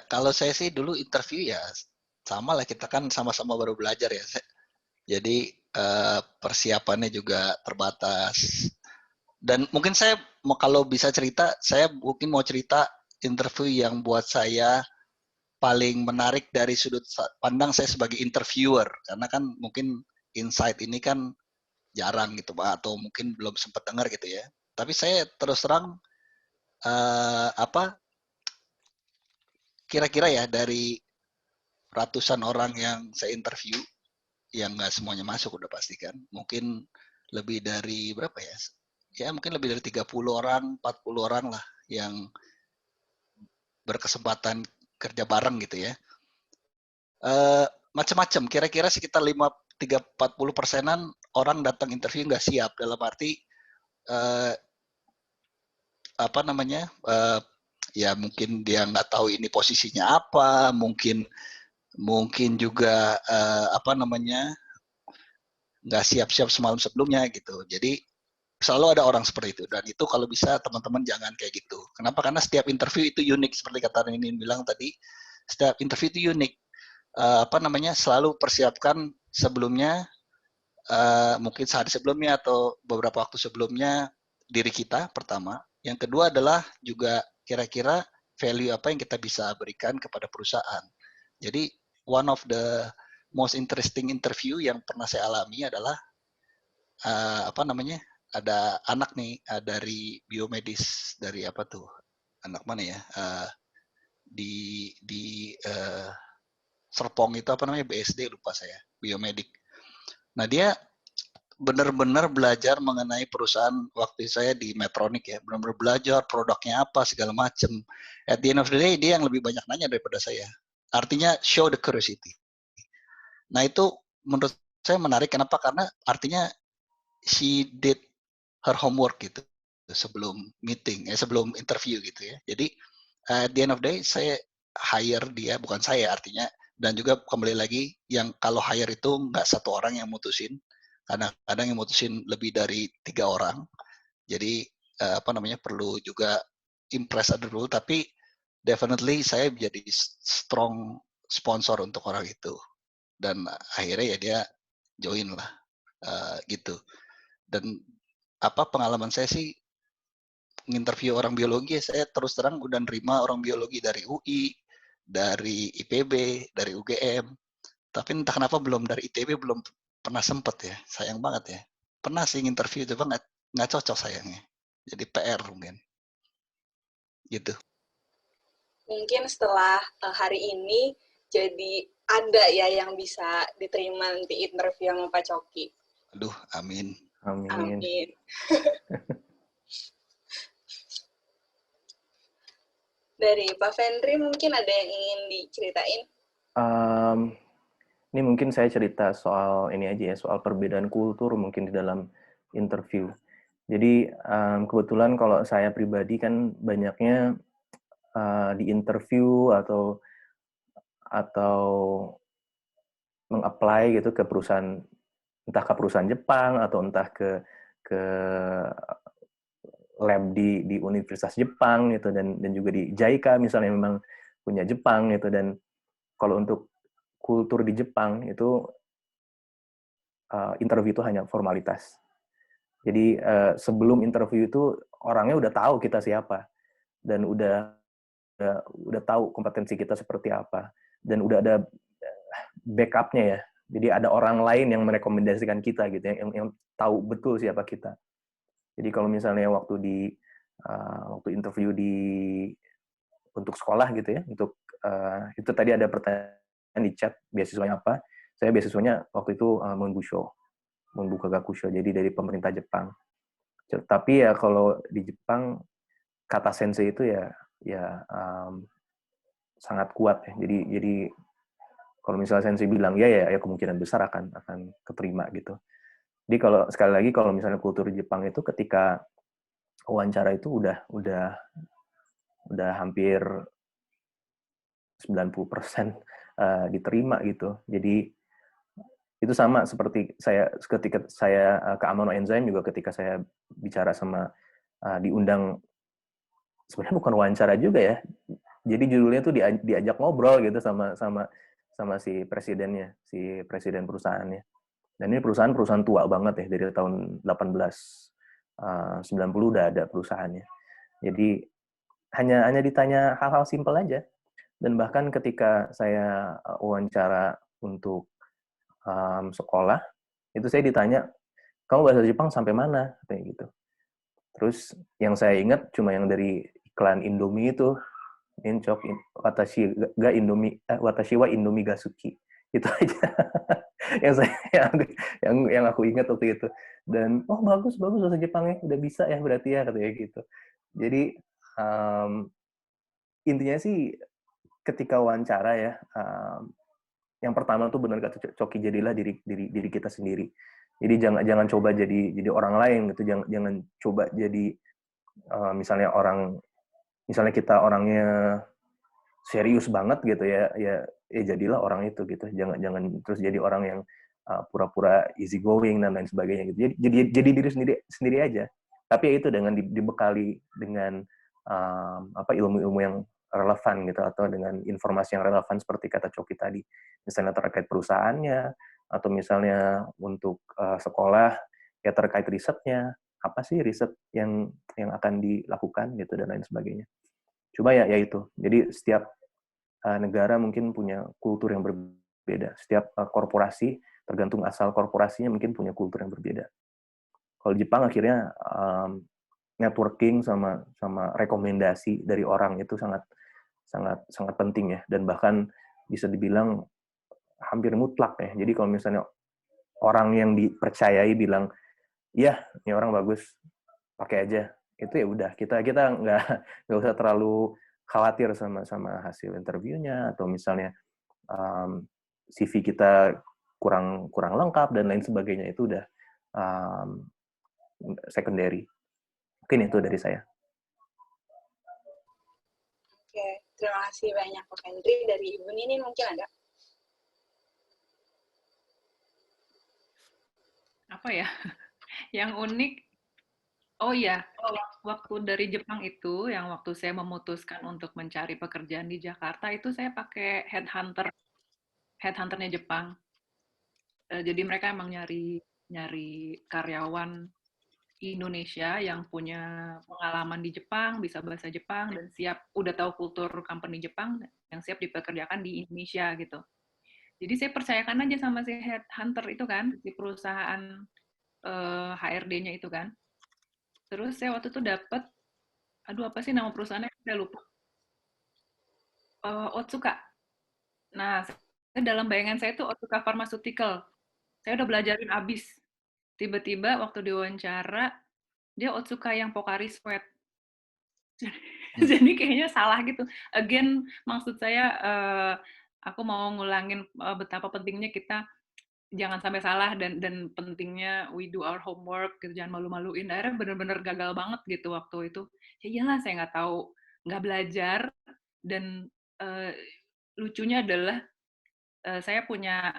Speaker 3: Kalau saya sih dulu interview ya sama lah, kita kan sama-sama baru belajar ya. Jadi persiapannya juga terbatas. Dan mungkin saya kalau bisa cerita, saya mungkin mau cerita interview yang buat saya paling menarik dari sudut pandang saya sebagai interviewer, karena kan mungkin insight ini kan jarang gitu Pak, atau mungkin belum sempat dengar gitu ya. Tapi saya terus terang kira-kira ya dari ratusan orang yang saya interview, yang nggak semuanya masuk udah pasti kan, mungkin lebih dari berapa ya? Ya mungkin lebih dari 30 orang, 40 orang lah yang berkesempatan kerja bareng gitu ya. Macam-macam, kira-kira sekitar 30-40%-an orang datang interview nggak siap, dalam arti ya mungkin dia nggak tahu ini posisinya apa, mungkin juga nggak siap-siap semalam sebelumnya gitu. Jadi selalu ada orang seperti itu, dan itu kalau bisa teman-teman jangan kayak gitu. Kenapa? Karena setiap interview itu unik, seperti kata Ninin bilang tadi, setiap interview itu unik. Selalu persiapkan sebelumnya, mungkin sehari sebelumnya atau beberapa waktu sebelumnya diri kita pertama. Yang kedua adalah juga kira-kira value apa yang kita bisa berikan kepada perusahaan. Jadi one of the most interesting interview yang pernah saya alami adalah ada anak nih dari biomedis, dari apa tuh, anak mana ya, di Serpong itu BSD lupa saya. biomedik. Nah, dia benar-benar belajar mengenai perusahaan waktu saya di Medtronic ya, benar-benar belajar produknya apa segala macam. At the end of the day dia yang lebih banyak nanya daripada saya. Artinya show the curiosity. Nah, itu menurut saya menarik. Kenapa? Karena artinya she did her homework gitu sebelum meeting, sebelum interview gitu ya. Jadi at the end of the day saya hire dia, bukan saya artinya, dan juga kembali lagi yang kalau hire itu nggak satu orang yang mutusin, kadang-kadang yang mutusin lebih dari 3 orang. Jadi perlu juga impress other people, tapi definitely saya jadi strong sponsor untuk orang itu. Dan akhirnya ya dia join lah gitu. Dan pengalaman saya sih nginterview orang biologi, saya terus terang udah nerima orang biologi dari UI, dari IPB, dari UGM. Tapi entah kenapa belum dari ITB belum pernah sempet ya. Sayang banget ya. Pernah sih nginterview, coba nggak cocok sayangnya. Jadi PR mungkin. Gitu.
Speaker 2: Mungkin setelah hari ini jadi ada ya yang bisa diterima nanti interview sama Pak Coki.
Speaker 3: Aduh, amin.
Speaker 2: Amin. Dari Pak Fendri mungkin ada yang ingin diceritain?
Speaker 4: Ini mungkin saya cerita soal ini aja ya, soal perbedaan kultur mungkin di dalam interview. Jadi kebetulan kalau saya pribadi kan banyaknya di interview atau meng-apply gitu ke perusahaan, entah ke perusahaan Jepang atau entah ke lab di Universitas Jepang gitu, dan juga di JICA misalnya memang punya Jepang gitu. Dan kalau untuk kultur di Jepang itu interview itu hanya formalitas. Jadi sebelum interview itu orangnya udah tahu kita siapa dan udah tahu kompetensi kita seperti apa, dan udah ada backupnya ya. Jadi ada orang lain yang merekomendasikan kita gitu, yang tahu betul siapa kita. Jadi kalau misalnya waktu interview untuk sekolah gitu ya, untuk itu tadi ada pertanyaan di chat, beasiswanya apa? Saya beasiswanya waktu itu Monbuka Gakusho, jadi dari pemerintah Jepang. Tapi ya kalau di Jepang kata sensei itu ya sangat kuat ya. Jadi kalau misalnya sensei bilang ya kemungkinan besar akan keterima gitu. Jadi kalau sekali lagi kalau misalnya kultur Jepang itu ketika wawancara itu udah hampir 90% diterima gitu. Jadi itu sama seperti ketika saya ke Amano Enzyme juga, ketika saya bicara sama diundang, sebenarnya bukan wawancara juga ya. Jadi judulnya tuh diajak ngobrol gitu sama si presidennya, si presiden perusahaannya. Dan ini perusahaan tua banget ya, dari tahun 1890 udah ada perusahaannya. Jadi hanya ditanya hal-hal simpel aja. Dan bahkan ketika saya wawancara untuk sekolah, itu saya ditanya, kamu bahasa Jepang sampai mana? Kayak gitu. Terus yang saya ingat cuma yang dari iklan Indomie itu, Incok, watashi wa Indomie ga suki. Itu aja yang aku ingat waktu itu. Dan bagus bahasa Jepangnya, udah bisa ya berarti ya, katanya gitu. Jadi intinya sih ketika wawancara ya, yang pertama tuh benar kata Coki, jadilah diri kita sendiri. Jadi jangan coba jadi orang lain gitu. Jangan coba jadi misalnya kita orangnya serius banget gitu ya jadilah orang itu gitu. Jangan terus jadi orang yang pura-pura easy going dan lain sebagainya gitu. Jadi diri sendiri aja. Tapi ya itu dengan dibekali dengan ilmu-ilmu yang relevan gitu, atau dengan informasi yang relevan seperti kata Coki tadi, misalnya terkait perusahaannya, atau misalnya untuk sekolah ya terkait risetnya, apa sih riset yang akan dilakukan gitu, dan lain sebagainya. Coba ya itu. Jadi setiap negara mungkin punya kultur yang berbeda. Setiap korporasi, tergantung asal korporasinya, mungkin punya kultur yang berbeda. Kalau Jepang akhirnya networking sama rekomendasi dari orang itu sangat penting ya, dan bahkan bisa dibilang hampir mutlak ya. Jadi kalau misalnya orang yang dipercayai bilang, iya, ini orang bagus, pakai aja. Itu ya udah, kita nggak usah terlalu khawatir sama hasil interviewnya, atau misalnya CV kita kurang lengkap dan lain sebagainya, itu udah secondary. Mungkin itu dari saya.
Speaker 2: Oke, terima kasih banyak Pak Henry. Dari Ibu Ninin mungkin ada?
Speaker 1: Apa ya? Yang unik, oh ya, waktu dari Jepang itu, yang waktu saya memutuskan untuk mencari pekerjaan di Jakarta, itu saya pakai headhunternya Jepang. Jadi mereka emang nyari karyawan Indonesia yang punya pengalaman di Jepang, bisa bahasa Jepang, dan udah tahu kultur company Jepang, yang siap dipekerjakan di Indonesia gitu. Jadi saya percayakan aja sama si headhunter itu kan, si perusahaan HRD-nya itu kan. Terus saya waktu itu dapat, aduh apa sih nama perusahaannya, saya lupa. Otsuka. Nah, dalam bayangan saya itu Otsuka Pharmaceutical. Saya udah belajarin abis. Tiba-tiba waktu diwawancara, dia Otsuka yang Pocari Sweat. Jadi kayaknya salah gitu. Again, maksud saya, aku mau ngulangin betapa pentingnya kita jangan sampai salah, dan pentingnya we do our homework gitu, jangan malu-maluin. Akhirnya bener-bener gagal banget gitu waktu itu. Ya iyalah, saya nggak tahu, nggak belajar, dan lucunya adalah saya punya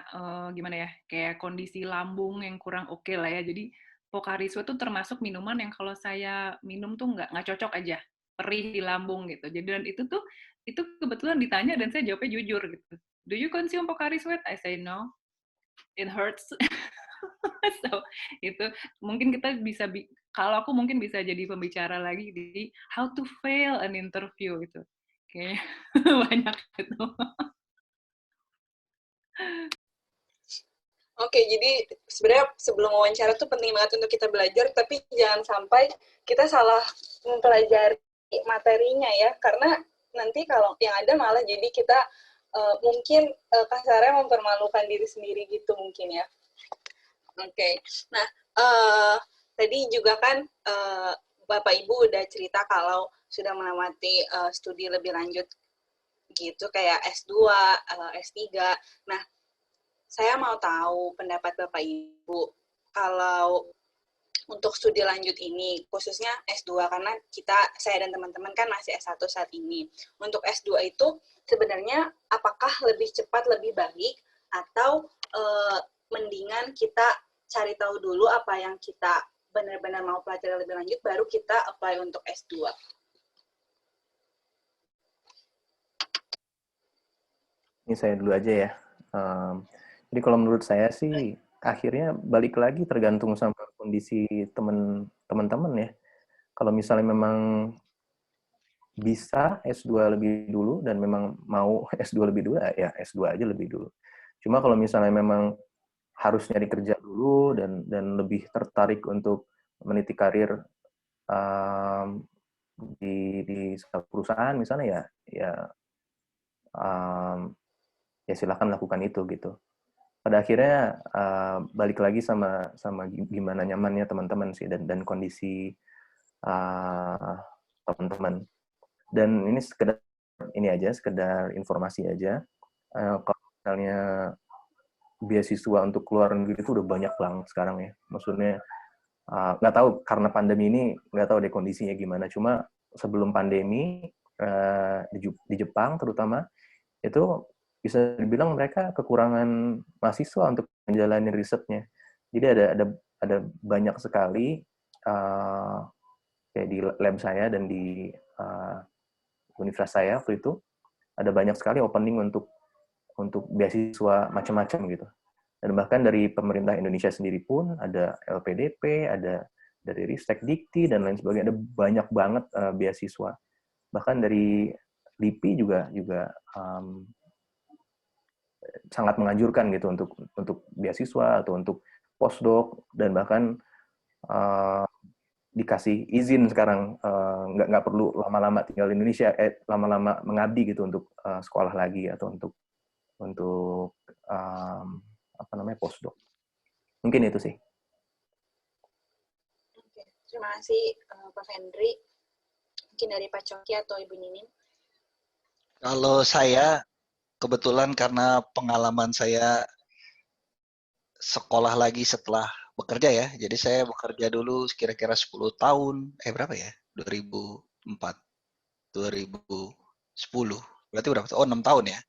Speaker 1: gimana ya, kayak kondisi lambung yang kurang oke lah ya. Jadi Pocari Sweat itu termasuk minuman yang kalau saya minum tuh nggak cocok aja, perih di lambung gitu. Jadi dan itu kebetulan ditanya dan saya jawabnya jujur gitu. Do you consume Pocari Sweat? I say no. It hurts. So itu mungkin kita bisa kalau aku mungkin bisa jadi pembicara lagi di how to fail an interview gitu. Kayaknya banyak itu.
Speaker 2: Oke, jadi sebenarnya sebelum wawancara tuh penting banget untuk kita belajar, tapi jangan sampai kita salah mempelajari materinya ya, karena nanti kalau yang ada malah jadi kita mungkin kasarnya mempermalukan diri sendiri gitu mungkin ya. Oke, nah tadi juga kan Bapak Ibu udah cerita kalau sudah mengamati studi lebih lanjut gitu, kayak S2, S3. Nah, saya mau tahu pendapat Bapak Ibu kalau untuk studi lanjut ini, khususnya S2, karena saya dan teman-teman kan masih S1 saat ini. Untuk S2 itu sebenarnya apakah lebih cepat, lebih baik, atau mendingan kita cari tahu dulu apa yang kita benar-benar mau pelajari lebih lanjut, baru kita apply untuk S2.
Speaker 4: Ini saya dulu aja ya. Jadi kalau menurut saya sih, akhirnya balik lagi tergantung sama kondisi teman-teman ya. Kalau misalnya memang bisa S2 lebih dulu dan memang mau S2 lebih dulu, ya S2 aja lebih dulu. Cuma kalau misalnya memang harus nyari kerja dulu dan lebih tertarik untuk meniti karir di satu perusahaan misalnya, ya silakan lakukan itu gitu. Pada akhirnya balik lagi sama gimana nyamannya teman-teman sih dan kondisi teman-teman. Dan ini sekedar informasi aja. Kalau misalnya beasiswa untuk luar negeri itu udah banyak banget sekarang ya. Maksudnya nggak tahu karena pandemi ini, nggak tahu deh kondisinya gimana. Cuma sebelum pandemi di Jepang terutama itu bisa dibilang mereka kekurangan mahasiswa untuk menjalani risetnya. Jadi ada banyak sekali kayak di lab saya dan di universitas saya waktu itu ada banyak sekali opening untuk beasiswa macam-macam gitu. Dan bahkan dari pemerintah Indonesia sendiri pun ada LPDP, ada dari Ristek Dikti dan lain sebagainya, ada banyak banget beasiswa. Bahkan dari LIPI juga sangat menganjurkan gitu untuk beasiswa atau untuk postdoc, dan bahkan dikasih izin sekarang nggak perlu lama-lama tinggal di Indonesia, lama-lama mengabdi gitu untuk sekolah lagi atau untuk postdoc. Mungkin itu sih.
Speaker 2: Oke, terima kasih Pak Fendri. Mungkin dari Pak Coki atau Ibu Nining.
Speaker 3: Kalau saya kebetulan karena pengalaman saya sekolah lagi setelah bekerja ya. Jadi saya bekerja dulu kira-kira 10 tahun. Berapa ya? 2004, 2010. Berarti berapa? Oh, 6 tahun ya.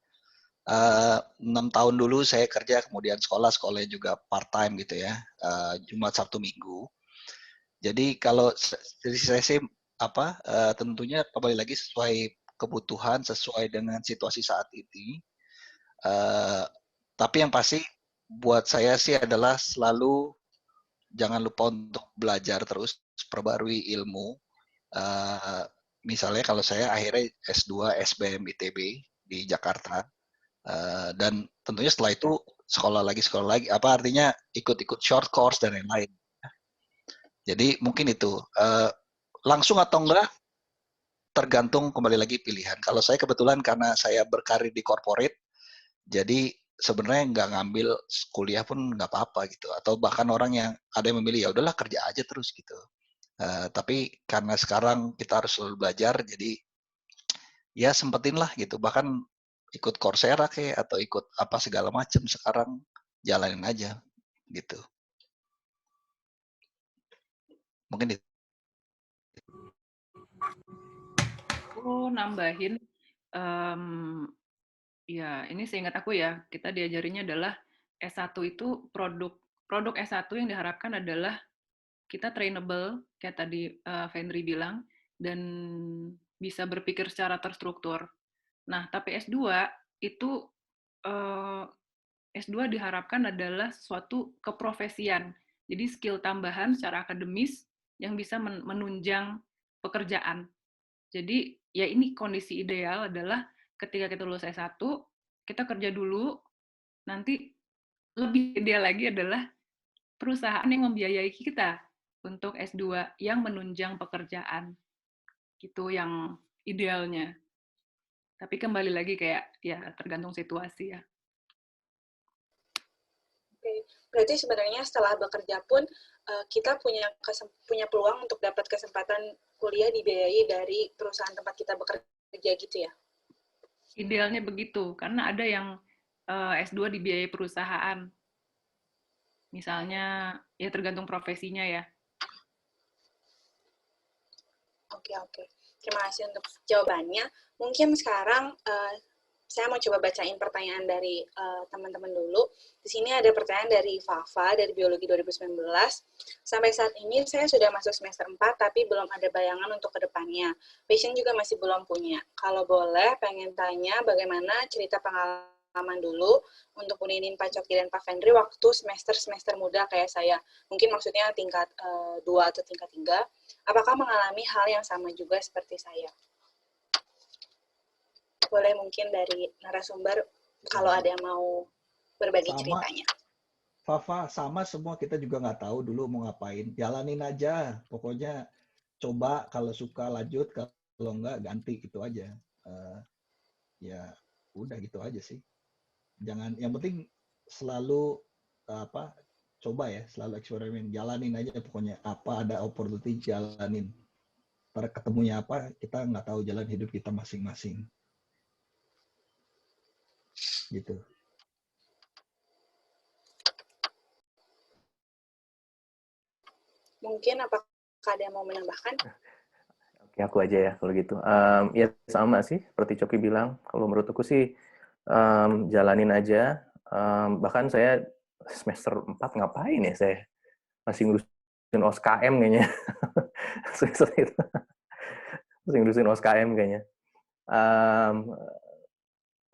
Speaker 3: 6 tahun dulu saya kerja, kemudian sekolahnya juga part time gitu ya. Jumat, Sabtu, Minggu. Jadi kalau dari saya sih tentunya kembali lagi sesuai kebutuhan, sesuai dengan situasi saat ini. Tapi yang pasti buat saya sih adalah selalu jangan lupa untuk belajar terus, perbarui ilmu. Misalnya kalau saya akhirnya S2 SBM ITB di Jakarta, dan tentunya setelah itu sekolah lagi, apa artinya ikut-ikut short course dan lain-lain. Jadi mungkin itu langsung atau enggak tergantung kembali lagi pilihan. Kalau saya kebetulan karena saya berkarir di corporate, jadi sebenarnya nggak ngambil kuliah pun nggak apa-apa gitu. Atau bahkan orang yang ada yang memilih ya udahlah kerja aja terus gitu. Tapi karena sekarang kita harus selalu belajar, jadi ya sempetin lah gitu. Bahkan ikut Coursera kayak atau ikut apa segala macam sekarang jalanin aja gitu. Mungkin itu.
Speaker 1: Nambahin, ya ini seingat aku ya, kita diajarinya adalah S1 itu produk S1 yang diharapkan adalah kita trainable, kayak tadi Fendri bilang, dan bisa berpikir secara terstruktur. Nah, tapi S2 itu S2 diharapkan adalah suatu keprofesian. Jadi skill tambahan secara akademis yang bisa menunjang pekerjaan. Jadi ya ini kondisi ideal adalah ketika kita lulus S1, kita kerja dulu, nanti lebih ideal lagi adalah perusahaan yang membiayai kita untuk S2 yang menunjang pekerjaan. Gitu yang idealnya. Tapi kembali lagi kayak ya tergantung situasi ya.
Speaker 2: Oke, berarti sebenarnya setelah bekerja pun kita punya peluang untuk dapat kesempatan kuliah dibiayai dari perusahaan tempat kita bekerja gitu ya?
Speaker 1: Idealnya begitu, karena ada yang S2 dibiayai perusahaan. Misalnya, ya tergantung profesinya ya.
Speaker 2: Oke. Terima kasih untuk jawabannya. Mungkin sekarang saya mau coba bacain pertanyaan dari teman-teman dulu. Di sini ada pertanyaan dari Fafa, dari Biologi 2019. Sampai saat ini saya sudah masuk semester 4, tapi belum ada bayangan untuk kedepannya. Passion juga masih belum punya. Kalau boleh, pengen tanya bagaimana cerita pengalaman dulu untuk Bu Ninin, Pak Coki, dan Pak Fendri waktu semester muda kayak saya. Mungkin maksudnya tingkat 2 atau tingkat 3. Apakah mengalami hal yang sama juga seperti saya? Boleh mungkin dari narasumber kalau ada yang mau berbagi ceritanya.
Speaker 3: Fafa, sama semua kita juga nggak tahu dulu mau ngapain. Jalanin aja, pokoknya coba kalau suka lanjut, kalau nggak ganti itu aja. Ya udah gitu aja sih. Jangan, yang penting selalu coba ya, selalu eksperimen, jalanin aja pokoknya apa ada opportunity jalanin. Ntar ketemunya apa kita nggak tahu, jalan hidup kita masing-masing. Gitu.
Speaker 2: Mungkin apakah ada yang mau menambahkan?
Speaker 4: Oke, aku aja ya kalau gitu. Ya sama sih, seperti Coki bilang. Kalau menurut aku sih jalanin aja. Bahkan saya semester 4 ngapain ya saya? Masih ngurusin OSKM kayaknya. Semester itu. Masih ngurusin OSKM kayaknya.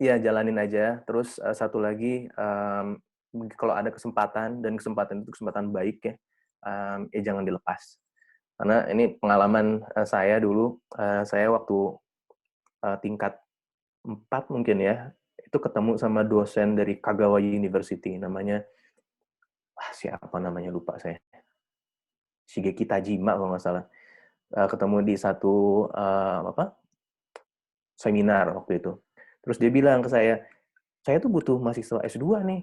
Speaker 4: Ya jalanin aja. Terus satu lagi, kalau ada kesempatan, dan kesempatan itu kesempatan baik ya, jangan dilepas. Karena ini pengalaman saya dulu, saya waktu tingkat 4 mungkin ya, itu ketemu sama dosen dari Kagawa University, namanya, siapa namanya lupa saya, Shigeki Tajima kalau nggak salah. Ketemu di satu seminar waktu itu. Terus dia bilang ke saya, saya tuh butuh mahasiswa S2 nih.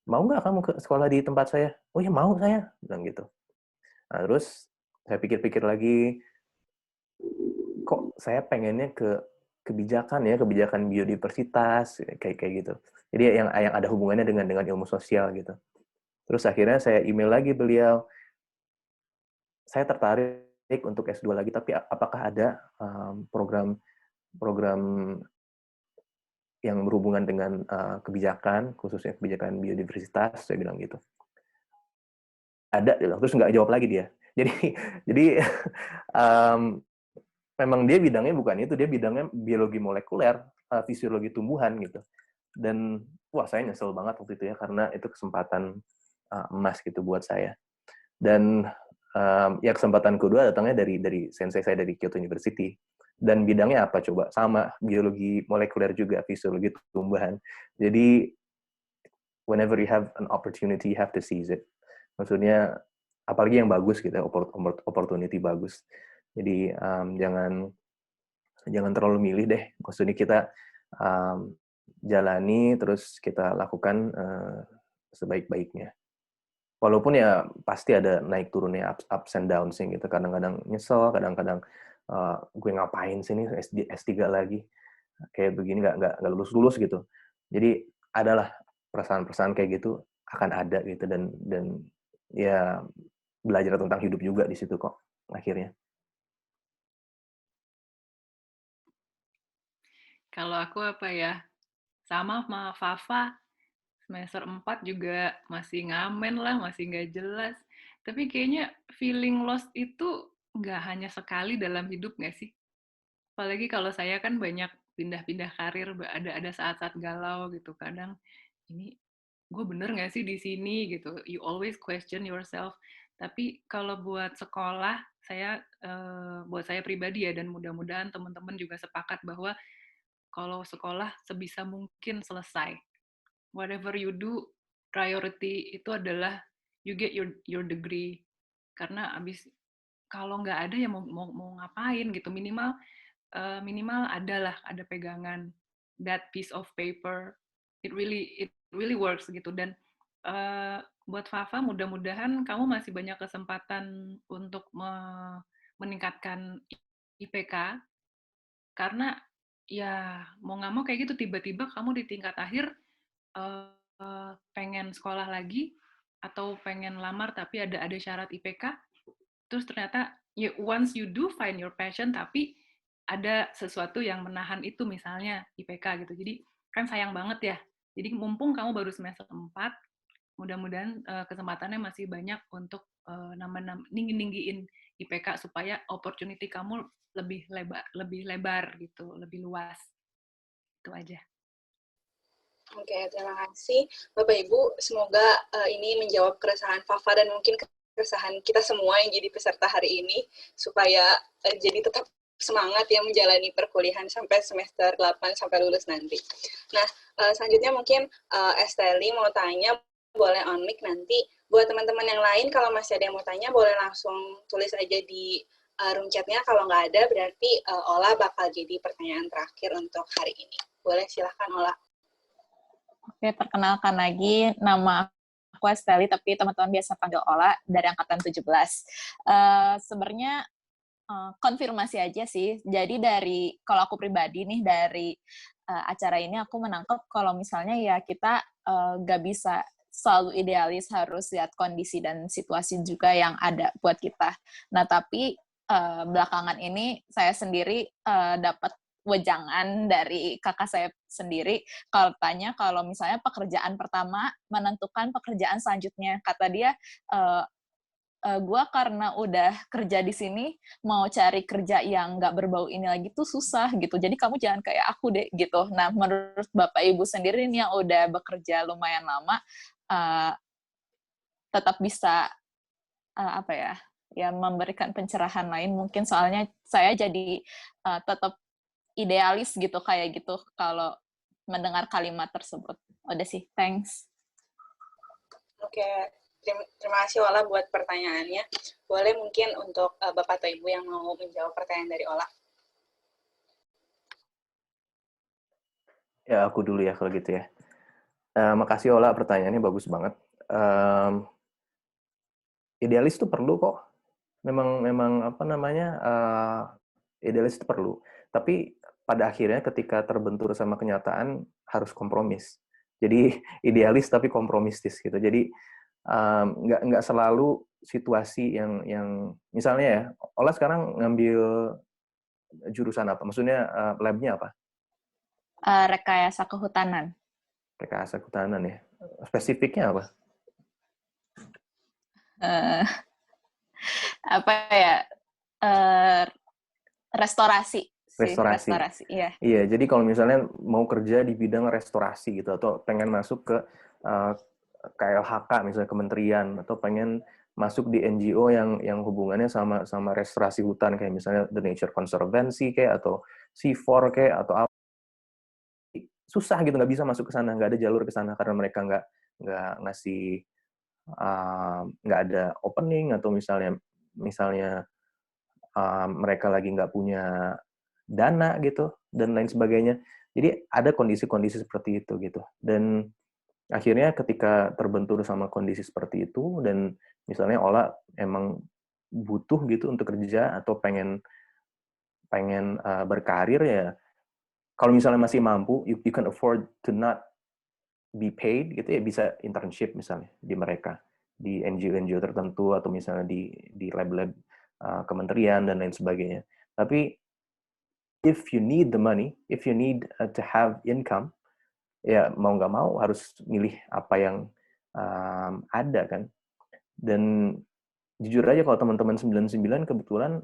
Speaker 4: Mau nggak kamu ke sekolah di tempat saya? Oh ya mau saya, bilang gitu. Nah, terus saya pikir-pikir lagi, kok saya pengennya ke kebijakan biodiversitas kayak gitu. Jadi yang ada hubungannya dengan ilmu sosial gitu. Terus akhirnya saya email lagi beliau, saya tertarik untuk S2 lagi, tapi apakah ada program yang berhubungan dengan kebijakan, khususnya kebijakan biodiversitas, saya bilang gitu. Ada, terus nggak jawab lagi dia. Jadi memang dia bidangnya bukan itu, dia bidangnya biologi molekuler, fisiologi tumbuhan gitu. Dan wah saya nyesel banget waktu itu ya, karena itu kesempatan emas gitu buat saya. Dan ya kesempatan kedua datangnya dari sensei saya dari Kyoto University. Dan bidangnya apa coba? Sama, biologi molekuler juga, fisiologi tumbuhan. Jadi whenever you have an opportunity, you have to seize it. Maksudnya apalagi yang bagus gitu, opportunity bagus. Jadi jangan terlalu milih deh. Maksudnya kita jalani terus kita lakukan sebaik-baiknya. Walaupun ya pasti ada naik turunnya, ups and downs gitu. Kadang-kadang nyesel, kadang-kadang gue ngapain sih nih S3 lagi. Kayak begini nggak lulus gitu. Jadi adalah perasaan-perasaan kayak gitu akan ada gitu, dan ya belajar tentang hidup juga di situ kok akhirnya.
Speaker 1: Kalau aku apa ya, sama Fafa, semester 4 juga masih ngamen lah, masih nggak jelas. Tapi kayaknya feeling lost itu nggak hanya sekali dalam hidup nggak sih? Apalagi kalau saya kan banyak pindah-pindah karir, ada saat-saat galau gitu. Kadang, ini gue bener nggak sih di sini gitu. You always question yourself. Tapi kalau buat sekolah, buat saya pribadi ya, dan mudah-mudahan teman-teman juga sepakat bahwa kalau sekolah sebisa mungkin selesai. Whatever you do, priority itu adalah you get your degree. Karena kalau nggak ada ya mau ngapain gitu, minimal ada pegangan, that piece of paper. It really works gitu. Dan buat Fafa, mudah-mudahan kamu masih banyak kesempatan untuk meningkatkan IPK, karena ya mau nggak mau kayak gitu, tiba-tiba kamu di tingkat akhir pengen sekolah lagi atau pengen lamar tapi ada syarat IPK, terus ternyata once you do find your passion tapi ada sesuatu yang menahan itu, misalnya IPK gitu. Jadi kan sayang banget ya. Jadi mumpung kamu baru semester 4, mudah-mudahan kesempatannya masih banyak untuk ninggiin IPK supaya opportunity kamu lebih lebar gitu, lebih luas. Itu aja.
Speaker 2: Oke, terima kasih Bapak Ibu. Semoga ini menjawab keresahan Fafa dan mungkin keresahan kita semua yang jadi peserta hari ini, supaya jadi tetap semangat ya menjalani perkuliahan sampai semester 8 sampai lulus nanti. Nah, selanjutnya mungkin Esteli mau tanya, boleh on mic nanti. Buat teman-teman yang lain, kalau masih ada yang mau tanya, boleh langsung tulis aja di room chat-nya. Kalau nggak ada, berarti Ola bakal jadi pertanyaan terakhir untuk hari ini. Boleh, silahkan Ola.
Speaker 5: Oke, perkenalkan lagi, nama aku Esteli, tapi teman-teman biasa panggil Ola, dari angkatan 17. Sebenarnya konfirmasi aja sih. Jadi kalau aku pribadi nih, dari acara ini aku menangkap kalau misalnya ya kita nggak bisa selalu idealis, harus lihat kondisi dan situasi juga yang ada buat kita. Nah, tapi belakangan ini saya sendiri dapat wejangan dari kakak saya sendiri, kalau misalnya pekerjaan pertama menentukan pekerjaan selanjutnya. Kata dia, gue karena udah kerja di sini, mau cari kerja yang nggak berbau ini lagi tuh susah gitu. Jadi kamu jangan kayak aku deh gitu. Nah, menurut Bapak Ibu sendiri nih yang udah bekerja lumayan lama, tetap bisa ya memberikan pencerahan lain mungkin, soalnya saya jadi tetap idealis gitu kayak gitu kalau mendengar kalimat tersebut. Udah sih, thanks.
Speaker 2: Oke, terima kasih Ola buat pertanyaannya. Boleh mungkin untuk Bapak atau Ibu yang mau menjawab pertanyaan dari Ola.
Speaker 4: Ya, aku dulu ya kalau gitu ya. Makasih Ola, pertanyaannya bagus banget. Idealis itu perlu kok. Memang apa namanya, idealis itu perlu. Tapi pada akhirnya ketika terbentur sama kenyataan harus kompromis. Jadi idealis tapi kompromistis gitu. Jadi nggak selalu situasi yang misalnya ya, Ola sekarang ngambil jurusan apa? Maksudnya lab-nya apa?
Speaker 5: Rekayasa kehutanan.
Speaker 4: Rekayasa kehutanan ya. Spesifiknya apa?
Speaker 5: Eh, apa ya? Eh, restorasi sih,
Speaker 4: Restorasi.
Speaker 5: restorasi. Iya.
Speaker 4: Iya, jadi kalau misalnya mau kerja di bidang restorasi gitu, atau pengen masuk ke KLHK misalnya kementerian, atau pengen masuk di NGO yang hubungannya sama restorasi hutan kayak misalnya The Nature Conservancy kayak atau C4 kayak atau apa, susah gitu, nggak bisa masuk ke sana, nggak ada jalur ke sana karena mereka nggak ngasih, nggak ada opening, atau misalnya mereka lagi nggak punya dana gitu dan lain sebagainya. Jadi ada kondisi-kondisi seperti itu gitu. Dan akhirnya ketika terbentur sama kondisi seperti itu dan misalnya Ola emang butuh gitu untuk kerja atau pengen berkarir ya, kalau misalnya masih mampu, you can afford to not be paid gitu ya, bisa internship misalnya di mereka, di NGO tertentu atau misalnya di lab-lab kementerian dan lain sebagainya. Tapi if you need the money, if you need to have income, ya mau nggak mau harus milih apa yang ada kan. Dan jujur aja kalau teman-teman 99 kebetulan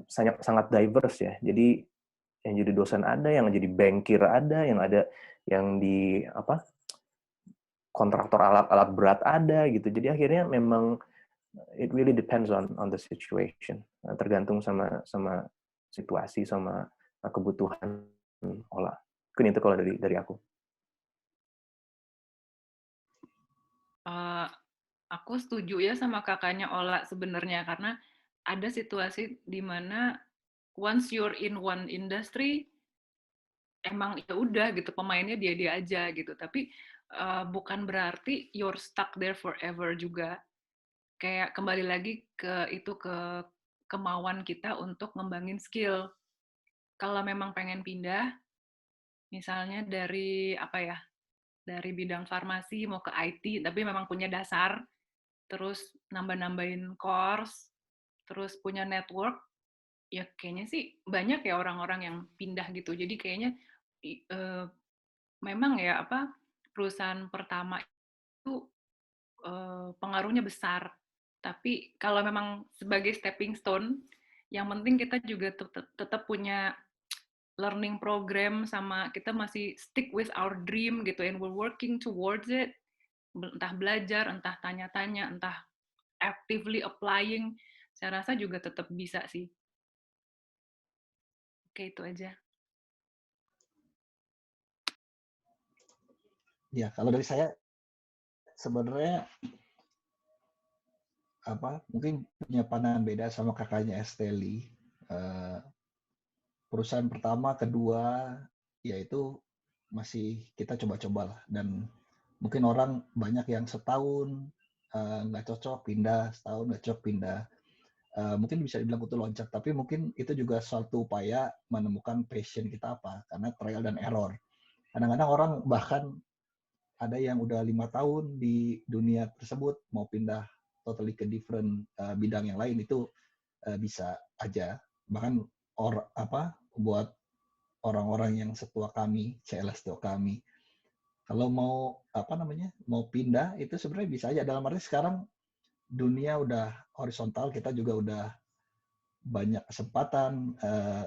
Speaker 4: sangat sangat diverse ya. Jadi yang jadi dosen ada, yang jadi bankir ada, yang di apa kontraktor alat-alat berat ada gitu. Jadi akhirnya memang it really depends on the situation. Tergantung sama situasi, sama kebutuhan Ola. Mungkin itu kalau dari aku.
Speaker 1: Aku setuju ya sama kakaknya Ola sebenarnya, karena ada situasi di mana once you're in one industry, emang ya udah gitu, pemainnya dia aja gitu. Tapi bukan berarti you're stuck there forever juga. Kayak kembali lagi ke kemauan kita untuk ngembangin skill. Kalau memang pengen pindah, misalnya dari apa ya, dari bidang farmasi mau ke IT, tapi memang punya dasar, terus nambah-nambahin course, terus punya network, ya kayaknya sih banyak ya orang-orang yang pindah gitu. Jadi kayaknya memang ya apa, perusahaan pertama itu pengaruhnya besar. Tapi kalau memang sebagai stepping stone, yang penting kita juga tetap punya learning program, sama kita masih stick with our dream gitu, and we're working towards it. Entah belajar, entah tanya-tanya, entah actively applying, saya rasa juga tetap bisa sih. Oke, itu aja.
Speaker 3: Ya, kalau dari saya sebenarnya mungkin punya pandangan beda sama kakaknya Esteli. Perusahaan pertama, kedua, yaitu masih kita coba-coba lah. Dan mungkin orang banyak yang setahun nggak cocok pindah, setahun nggak cocok pindah. Mungkin bisa dibilang kutu loncat, tapi mungkin itu juga suatu upaya menemukan passion kita apa, karena trial dan error. Kadang-kadang orang bahkan ada yang udah 5 tahun di dunia tersebut mau pindah totally ke different bidang yang lain, itu bisa aja. Bahkan buat orang-orang yang setua kami, setua kami, kalau mau mau pindah itu sebenarnya bisa aja. Dalam arti sekarang dunia udah horizontal, kita juga udah banyak kesempatan.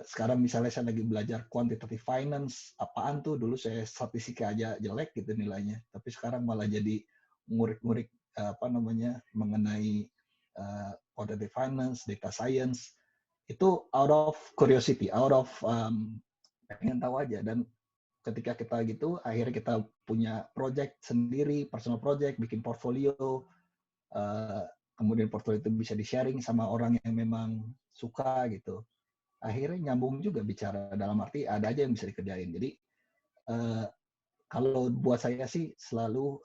Speaker 3: Sekarang misalnya saya lagi belajar quantitative finance, apaan tuh, dulu saya statistika aja jelek gitu nilainya, tapi sekarang malah jadi ngurik-ngurik mengenai quantitative finance, data science, itu out of curiosity, out of pengen tahu aja. Dan ketika kita gitu, akhirnya kita punya project sendiri, personal project, bikin portfolio, kemudian portfolio itu bisa di-sharing sama orang yang memang suka gitu. Akhirnya nyambung juga bicara, dalam arti ada aja yang bisa dikerjain. Jadi Kalau buat saya sih selalu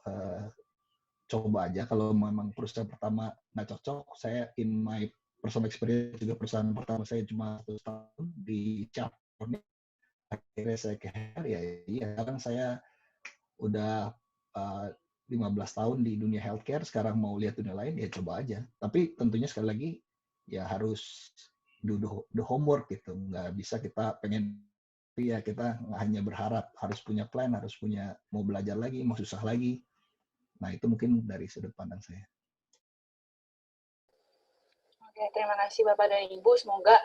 Speaker 3: coba aja. Kalau memang perusahaan pertama nggak cocok, saya in my personal experience juga perusahaan pertama saya cuma 1 tahun di California. Akhirnya saya ke ya iya. Sekarang saya udah 15 tahun di dunia healthcare. Sekarang mau lihat dunia lain ya coba aja. Tapi tentunya sekali lagi ya harus do the homework gitu. Nggak bisa kita pengen ya kita nggak hanya berharap, harus punya plan, harus punya mau belajar lagi, mau susah lagi. Nah, itu mungkin dari sudut pandang saya.
Speaker 2: Oke, terima kasih Bapak dan Ibu. Semoga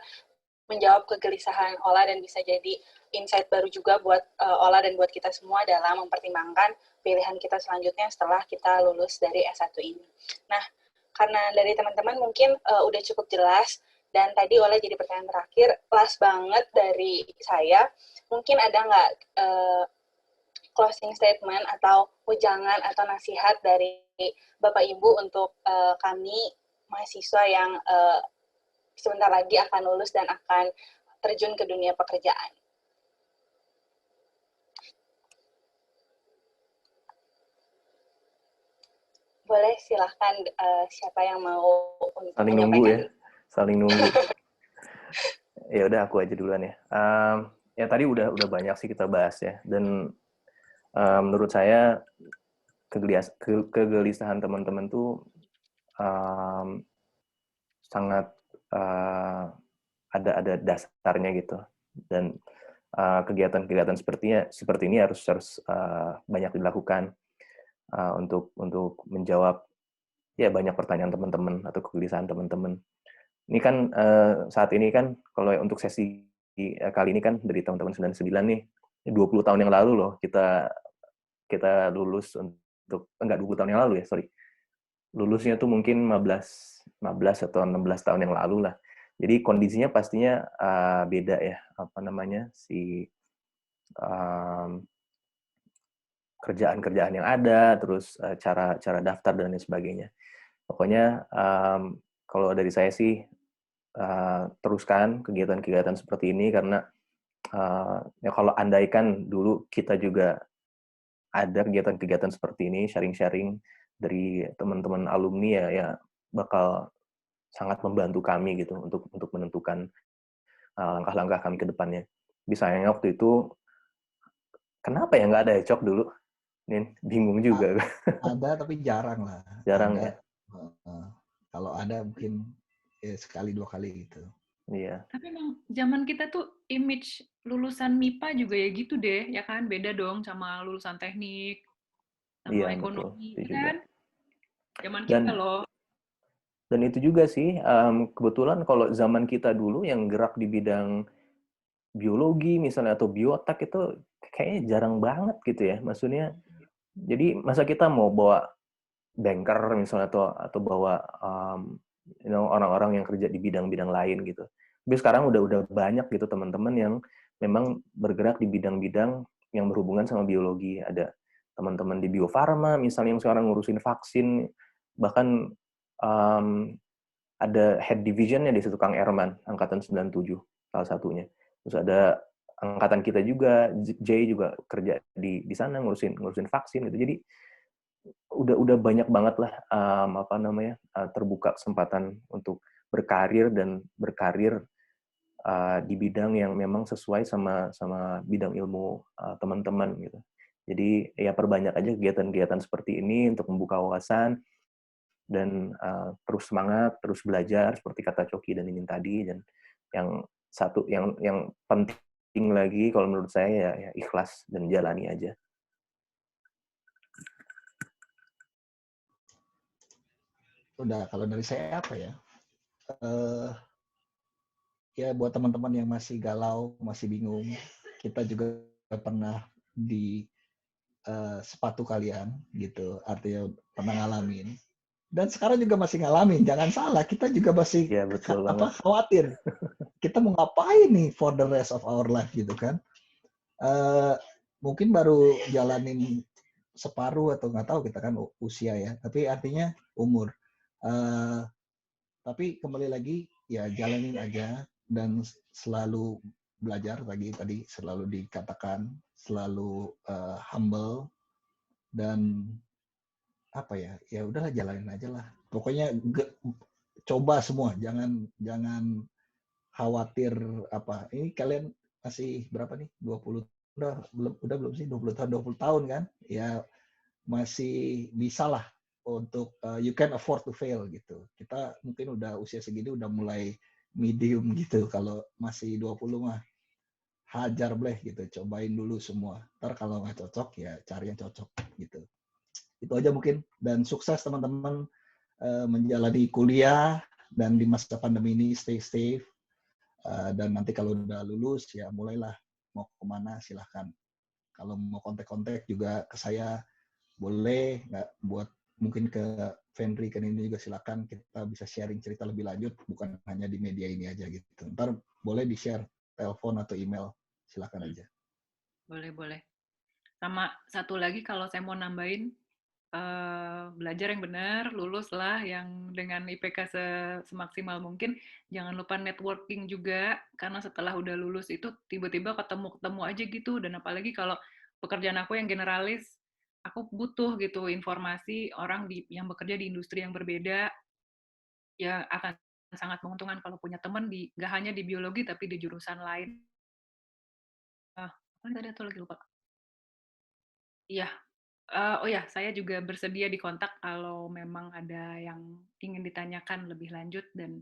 Speaker 2: menjawab kegelisahan Ola dan bisa jadi insight baru juga buat Ola dan buat kita semua dalam mempertimbangkan pilihan kita selanjutnya setelah kita lulus dari S1 ini. Nah, karena dari teman-teman mungkin udah cukup jelas, dan tadi Ola jadi pertanyaan terakhir, last banget dari saya, mungkin ada nggak closing statement atau wejangan atau nasihat dari Bapak Ibu untuk kami mahasiswa yang sebentar lagi akan lulus dan akan terjun ke dunia pekerjaan. Boleh, silahkan siapa yang mau untuk
Speaker 4: Saling nunggu ya, saling nunggu. Ya udah aku aja duluan ya. Ya tadi udah banyak sih kita bahas ya, dan menurut saya kegelisahan teman-teman tuh sangat ada dasarnya gitu, dan kegiatan-kegiatan seperti ini harus banyak dilakukan untuk menjawab ya banyak pertanyaan teman-teman atau kegelisahan teman-teman. Ini kan saat ini kan kalau untuk sesi kali ini kan dari tahun-tahun 99 nih, 20 tahun yang lalu loh kita lulus untuk enggak 20 tahun yang lalu ya, sorry. Lulusnya tuh mungkin 15 atau 16 tahun yang lalu lah. Jadi kondisinya pastinya beda ya, kerjaan-kerjaan yang ada, terus cara daftar dan lain sebagainya. Pokoknya kalau dari saya sih teruskan kegiatan-kegiatan seperti ini, karena ya kalau andaikan dulu kita juga ada kegiatan-kegiatan seperti ini, sharing-sharing dari teman-teman alumni ya bakal sangat membantu kami gitu untuk menentukan langkah-langkah kami ke depannya. Sayangnya waktu itu kenapa ya nggak ada Ecok dulu? Nin, bingung juga.
Speaker 3: Ada tapi jarang lah.
Speaker 4: Jarang
Speaker 3: ada,
Speaker 4: ya.
Speaker 3: Kalau ada mungkin sekali 2 kali gitu.
Speaker 4: Iya.
Speaker 1: Tapi emang zaman kita tuh image lulusan MIPA juga ya gitu deh, ya kan? Beda dong sama lulusan teknik, sama ekonomi,
Speaker 4: betul. Itu
Speaker 1: kan? Zaman
Speaker 4: dan,
Speaker 1: kita loh.
Speaker 4: Dan itu juga sih, kebetulan kalau zaman kita dulu yang gerak di bidang biologi misalnya atau biotek itu kayaknya jarang banget gitu ya. Maksudnya, jadi masa kita mau bawa banker misalnya atau bawa orang-orang yang kerja di bidang-bidang lain gitu. Tapi sekarang udah banyak gitu teman-teman yang memang bergerak di bidang-bidang yang berhubungan sama biologi. Ada teman-teman di Bio Farma misalnya yang sekarang ngurusin vaksin, bahkan ada head division-nya di situ, Kang Erman, angkatan 97 salah satunya. Terus ada angkatan kita juga, Jay juga kerja di sana ngurusin vaksin gitu. Jadi udah banyak banget lah terbuka kesempatan untuk berkarir di bidang yang memang sesuai sama bidang ilmu teman-teman gitu. Jadi ya perbanyak aja kegiatan-kegiatan seperti ini untuk membuka wawasan dan terus semangat, terus belajar seperti kata Coki dan Inin tadi. Dan yang penting lagi kalau menurut saya ya ikhlas dan jalani aja.
Speaker 3: Udah, kalau dari saya apa ya? Ya buat teman-teman yang masih galau, masih bingung, kita juga pernah di sepatu kalian gitu, artinya pernah ngalamin. Dan sekarang juga masih ngalamin, jangan salah, kita juga masih
Speaker 4: ya, betul
Speaker 3: khawatir. Kita mau ngapain nih for the rest of our life gitu kan? Mungkin baru jalanin separuh atau nggak tahu kita kan usia ya, tapi artinya umur. Tapi kembali lagi ya jalanin aja dan selalu belajar tadi selalu dikatakan, selalu humble, dan apa ya udahlah jalanin aja lah. Pokoknya coba semua, jangan khawatir apa. Ini kalian masih berapa nih? 20 udah belum sih 20 tahun kan? Ya masih bisa lah untuk you can afford to fail gitu. Kita mungkin udah usia segini udah mulai medium gitu. Kalau masih 20 mah hajar bleh gitu, cobain dulu semua. Ntar kalau nggak cocok ya cari yang cocok gitu. Itu aja mungkin, dan sukses teman-teman menjalani kuliah, dan di masa pandemi ini stay safe, dan nanti kalau udah lulus ya mulailah mau kemana silahkan. Kalau mau kontak-kontak juga ke saya boleh, nggak buat mungkin ke Fenry kan ini juga silakan, kita bisa sharing cerita lebih lanjut, bukan hanya di media ini aja gitu. Ntar boleh di-share telepon atau email, silakan aja.
Speaker 1: Boleh. Sama satu lagi kalau saya mau nambahin, belajar yang benar, lulus lah yang dengan IPK semaksimal mungkin. Jangan lupa networking juga, karena setelah udah lulus itu tiba-tiba ketemu aja gitu. Dan apalagi kalau pekerjaan aku yang generalis, aku butuh gitu informasi orang yang bekerja di industri yang berbeda, ya akan sangat menguntungkan kalau punya teman nggak hanya di biologi tapi di jurusan lain. Apa tadi atau lagi lupa? Iya. Oh ya, saya juga bersedia dikontak kalau memang ada yang ingin ditanyakan lebih lanjut, dan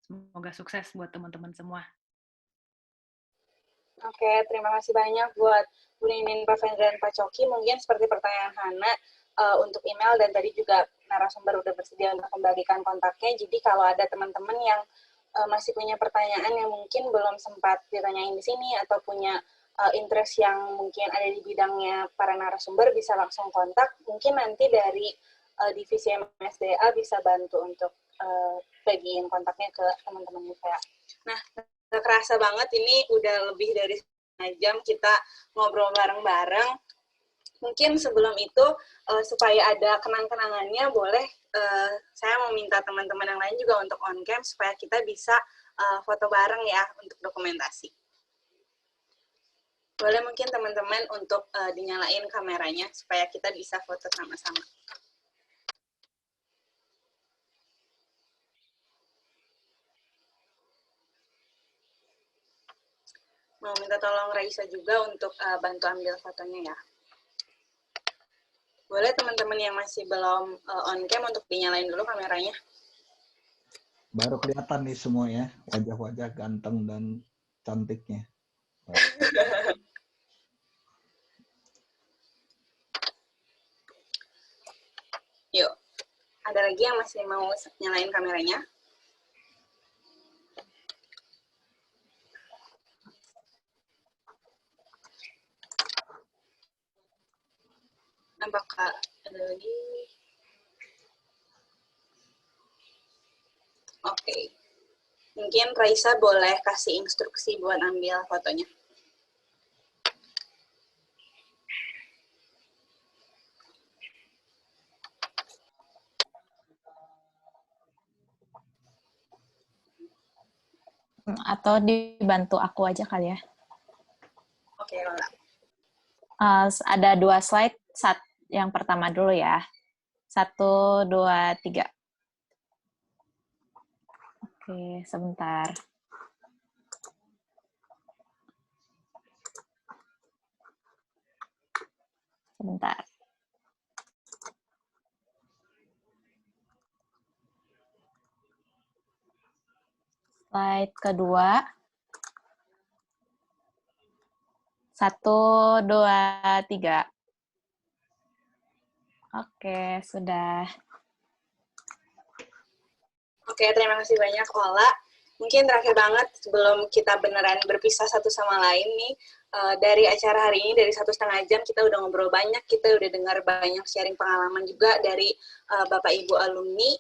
Speaker 1: semoga sukses buat teman-teman semua.
Speaker 2: Oke, terima kasih banyak buat Bu Ninin, Pak Fendra, dan Pak Coki. Mungkin seperti pertanyaan Hana, untuk email, dan tadi juga narasumber udah bersedia untuk membagikan kontaknya. Jadi kalau ada teman-teman yang masih punya pertanyaan yang mungkin belum sempat ditanyain di sini, atau punya interest yang mungkin ada di bidangnya para narasumber, bisa langsung kontak. Mungkin nanti dari divisi MSDA bisa bantu untuk bagiin kontaknya ke teman-teman saya. Nah, gak kerasa banget ini udah lebih dari setengah jam kita ngobrol bareng-bareng. Mungkin sebelum itu, supaya ada kenang-kenangannya, boleh saya mau minta teman-teman yang lain juga untuk on cam, supaya kita bisa foto bareng ya, untuk dokumentasi. Boleh mungkin teman-teman untuk dinyalain kameranya, supaya kita bisa foto sama-sama. Mau minta tolong Raisa juga untuk bantu ambil fotonya ya. Boleh teman-teman yang masih belum on cam untuk dinyalain dulu kameranya.
Speaker 3: Baru kelihatan nih semua ya, wajah-wajah ganteng dan cantiknya.
Speaker 2: Yuk, ada lagi yang masih mau nyalain kameranya? Apakah ada lagi? Oke. Mungkin Raisa boleh kasih instruksi buat ambil fotonya.
Speaker 5: Atau dibantu aku aja kali ya.
Speaker 2: Oke, Lola.
Speaker 5: Ada 2 slide. Yang pertama dulu ya. 1, 2, 3. Oke, sebentar. Slide kedua. 1, 2, 3. Oke, sudah.
Speaker 2: Oke, terima kasih banyak, Ola. Mungkin terakhir banget, sebelum kita beneran berpisah satu sama lain nih, dari acara hari ini, dari 1,5 jam, kita udah ngobrol banyak, kita udah dengar banyak sharing pengalaman juga dari Bapak Ibu alumni.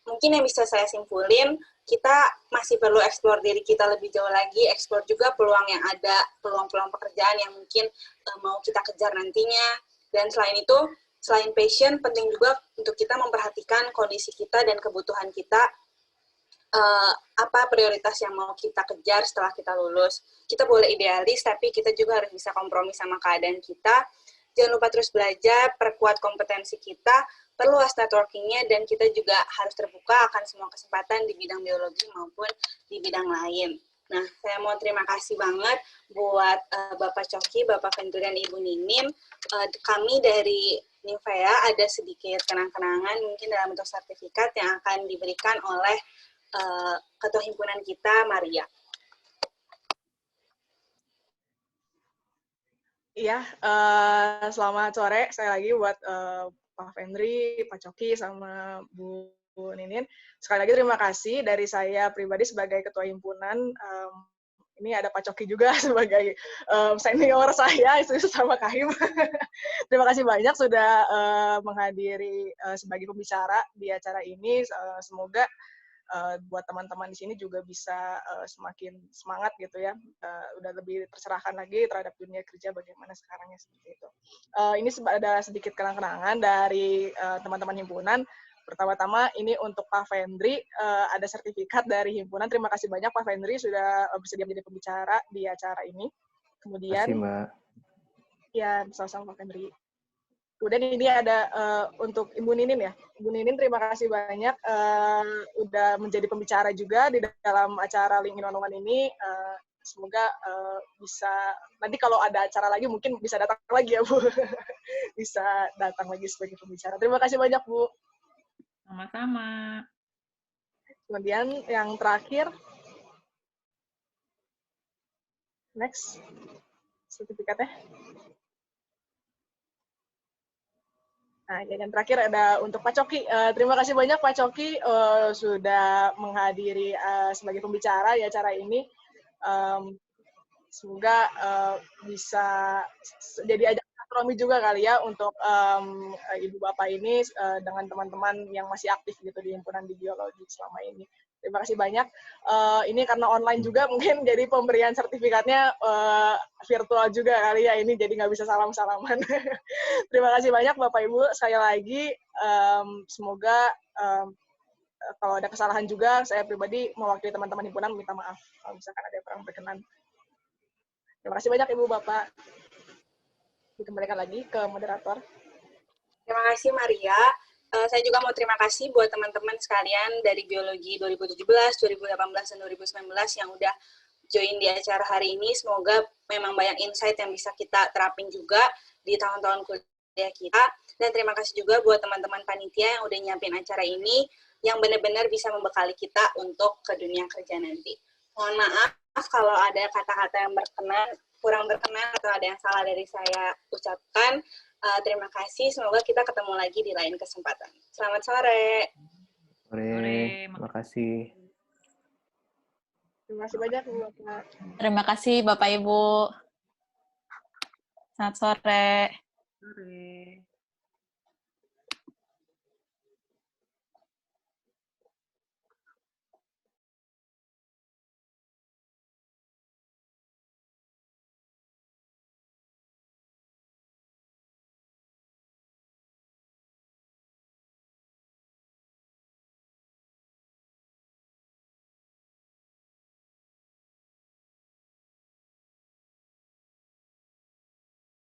Speaker 2: Mungkin yang bisa saya simpulin, kita masih perlu eksplor diri kita lebih jauh lagi, eksplor juga peluang yang ada, peluang-peluang pekerjaan yang mungkin mau kita kejar nantinya. Dan selain itu, selain passion, penting juga untuk kita memperhatikan kondisi kita dan kebutuhan kita apa prioritas yang mau kita kejar setelah kita lulus. Kita boleh idealis, tapi kita juga harus bisa kompromi sama keadaan kita. Jangan lupa terus belajar, perkuat kompetensi kita, perluas networking-nya, dan kita juga harus terbuka akan semua kesempatan di bidang biologi maupun di bidang lain. Nah, saya mau terima kasih banget buat Bapak Coki, Bapak Fendri, dan Ibu Ninin. Kami dari Nivea ada sedikit kenang-kenangan mungkin dalam bentuk sertifikat yang akan diberikan oleh Ketua Himpunan kita, Maria.
Speaker 6: Iya, selamat sore sekali lagi buat Pak Fendri, Pak Coki, sama Bu Ninin. Sekali lagi terima kasih dari saya pribadi sebagai Ketua Himpunan. Ini ada Pak Coki juga sebagai senior saya, sama Kahim. Terima kasih banyak sudah menghadiri sebagai pembicara di acara ini. Semoga buat teman-teman di sini juga bisa semakin semangat gitu ya, udah lebih tercerahkan lagi terhadap dunia kerja bagaimana sekarangnya seperti itu. Ini ada sedikit kenang-kenangan dari teman-teman himpunan. Pertama-tama ini untuk Pak Fendri, ada sertifikat dari himpunan. Terima kasih banyak Pak Fendri sudah bersedia menjadi pembicara di acara ini. Kemudian,
Speaker 4: terima kasih, Mbak.
Speaker 6: Ya, sama-sama Pak Fendri. Kemudian ini ada untuk Ibu Ninin ya. Ibu Ninin terima kasih banyak udah menjadi pembicara juga di dalam acara Link in One ini. Semoga bisa, nanti kalau ada acara lagi mungkin bisa datang lagi ya Bu. Bisa datang lagi sebagai pembicara. Terima kasih banyak Bu.
Speaker 1: Sama-sama.
Speaker 6: Kemudian yang terakhir, next, sertifikatnya. Nah, yang terakhir ada untuk Pak Coki. Terima kasih banyak Pak Coki sudah menghadiri sebagai pembicara di acara ini. Semoga bisa jadi ajang silaturahmi juga kali ya untuk Ibu Bapak ini dengan teman-teman yang masih aktif gitu di himpunan di biologi selama ini. Terima kasih banyak. Ini karena online juga mungkin jadi pemberian sertifikatnya virtual juga kali ya ini, jadi nggak bisa salam-salaman. Terima kasih banyak Bapak Ibu. Sekali lagi semoga kalau ada kesalahan juga saya pribadi mewakili teman-teman himpunan minta maaf kalau misalkan ada yang kurang berkenan. Terima kasih banyak Ibu Bapak. Dikembalikan lagi ke moderator.
Speaker 2: Terima kasih Maria. Saya juga mau terima kasih buat teman-teman sekalian dari Biologi 2017, 2018, dan 2019 yang udah join di acara hari ini. Semoga memang banyak insight yang bisa kita terapin juga di tahun-tahun kuliah kita. Dan terima kasih juga buat teman-teman panitia yang udah nyiapin acara ini, yang benar-benar bisa membekali kita untuk ke dunia kerja nanti. Mohon maaf kalau ada kata-kata yang kurang berkenan, atau ada yang salah dari saya ucapkan. Terima kasih, semoga kita ketemu lagi di lain kesempatan. Selamat sore.
Speaker 4: Sore, terima kasih.
Speaker 6: Terima kasih banyak Bu Bapak.
Speaker 5: Terima kasih Bapak Ibu. Selamat sore.
Speaker 1: Sore.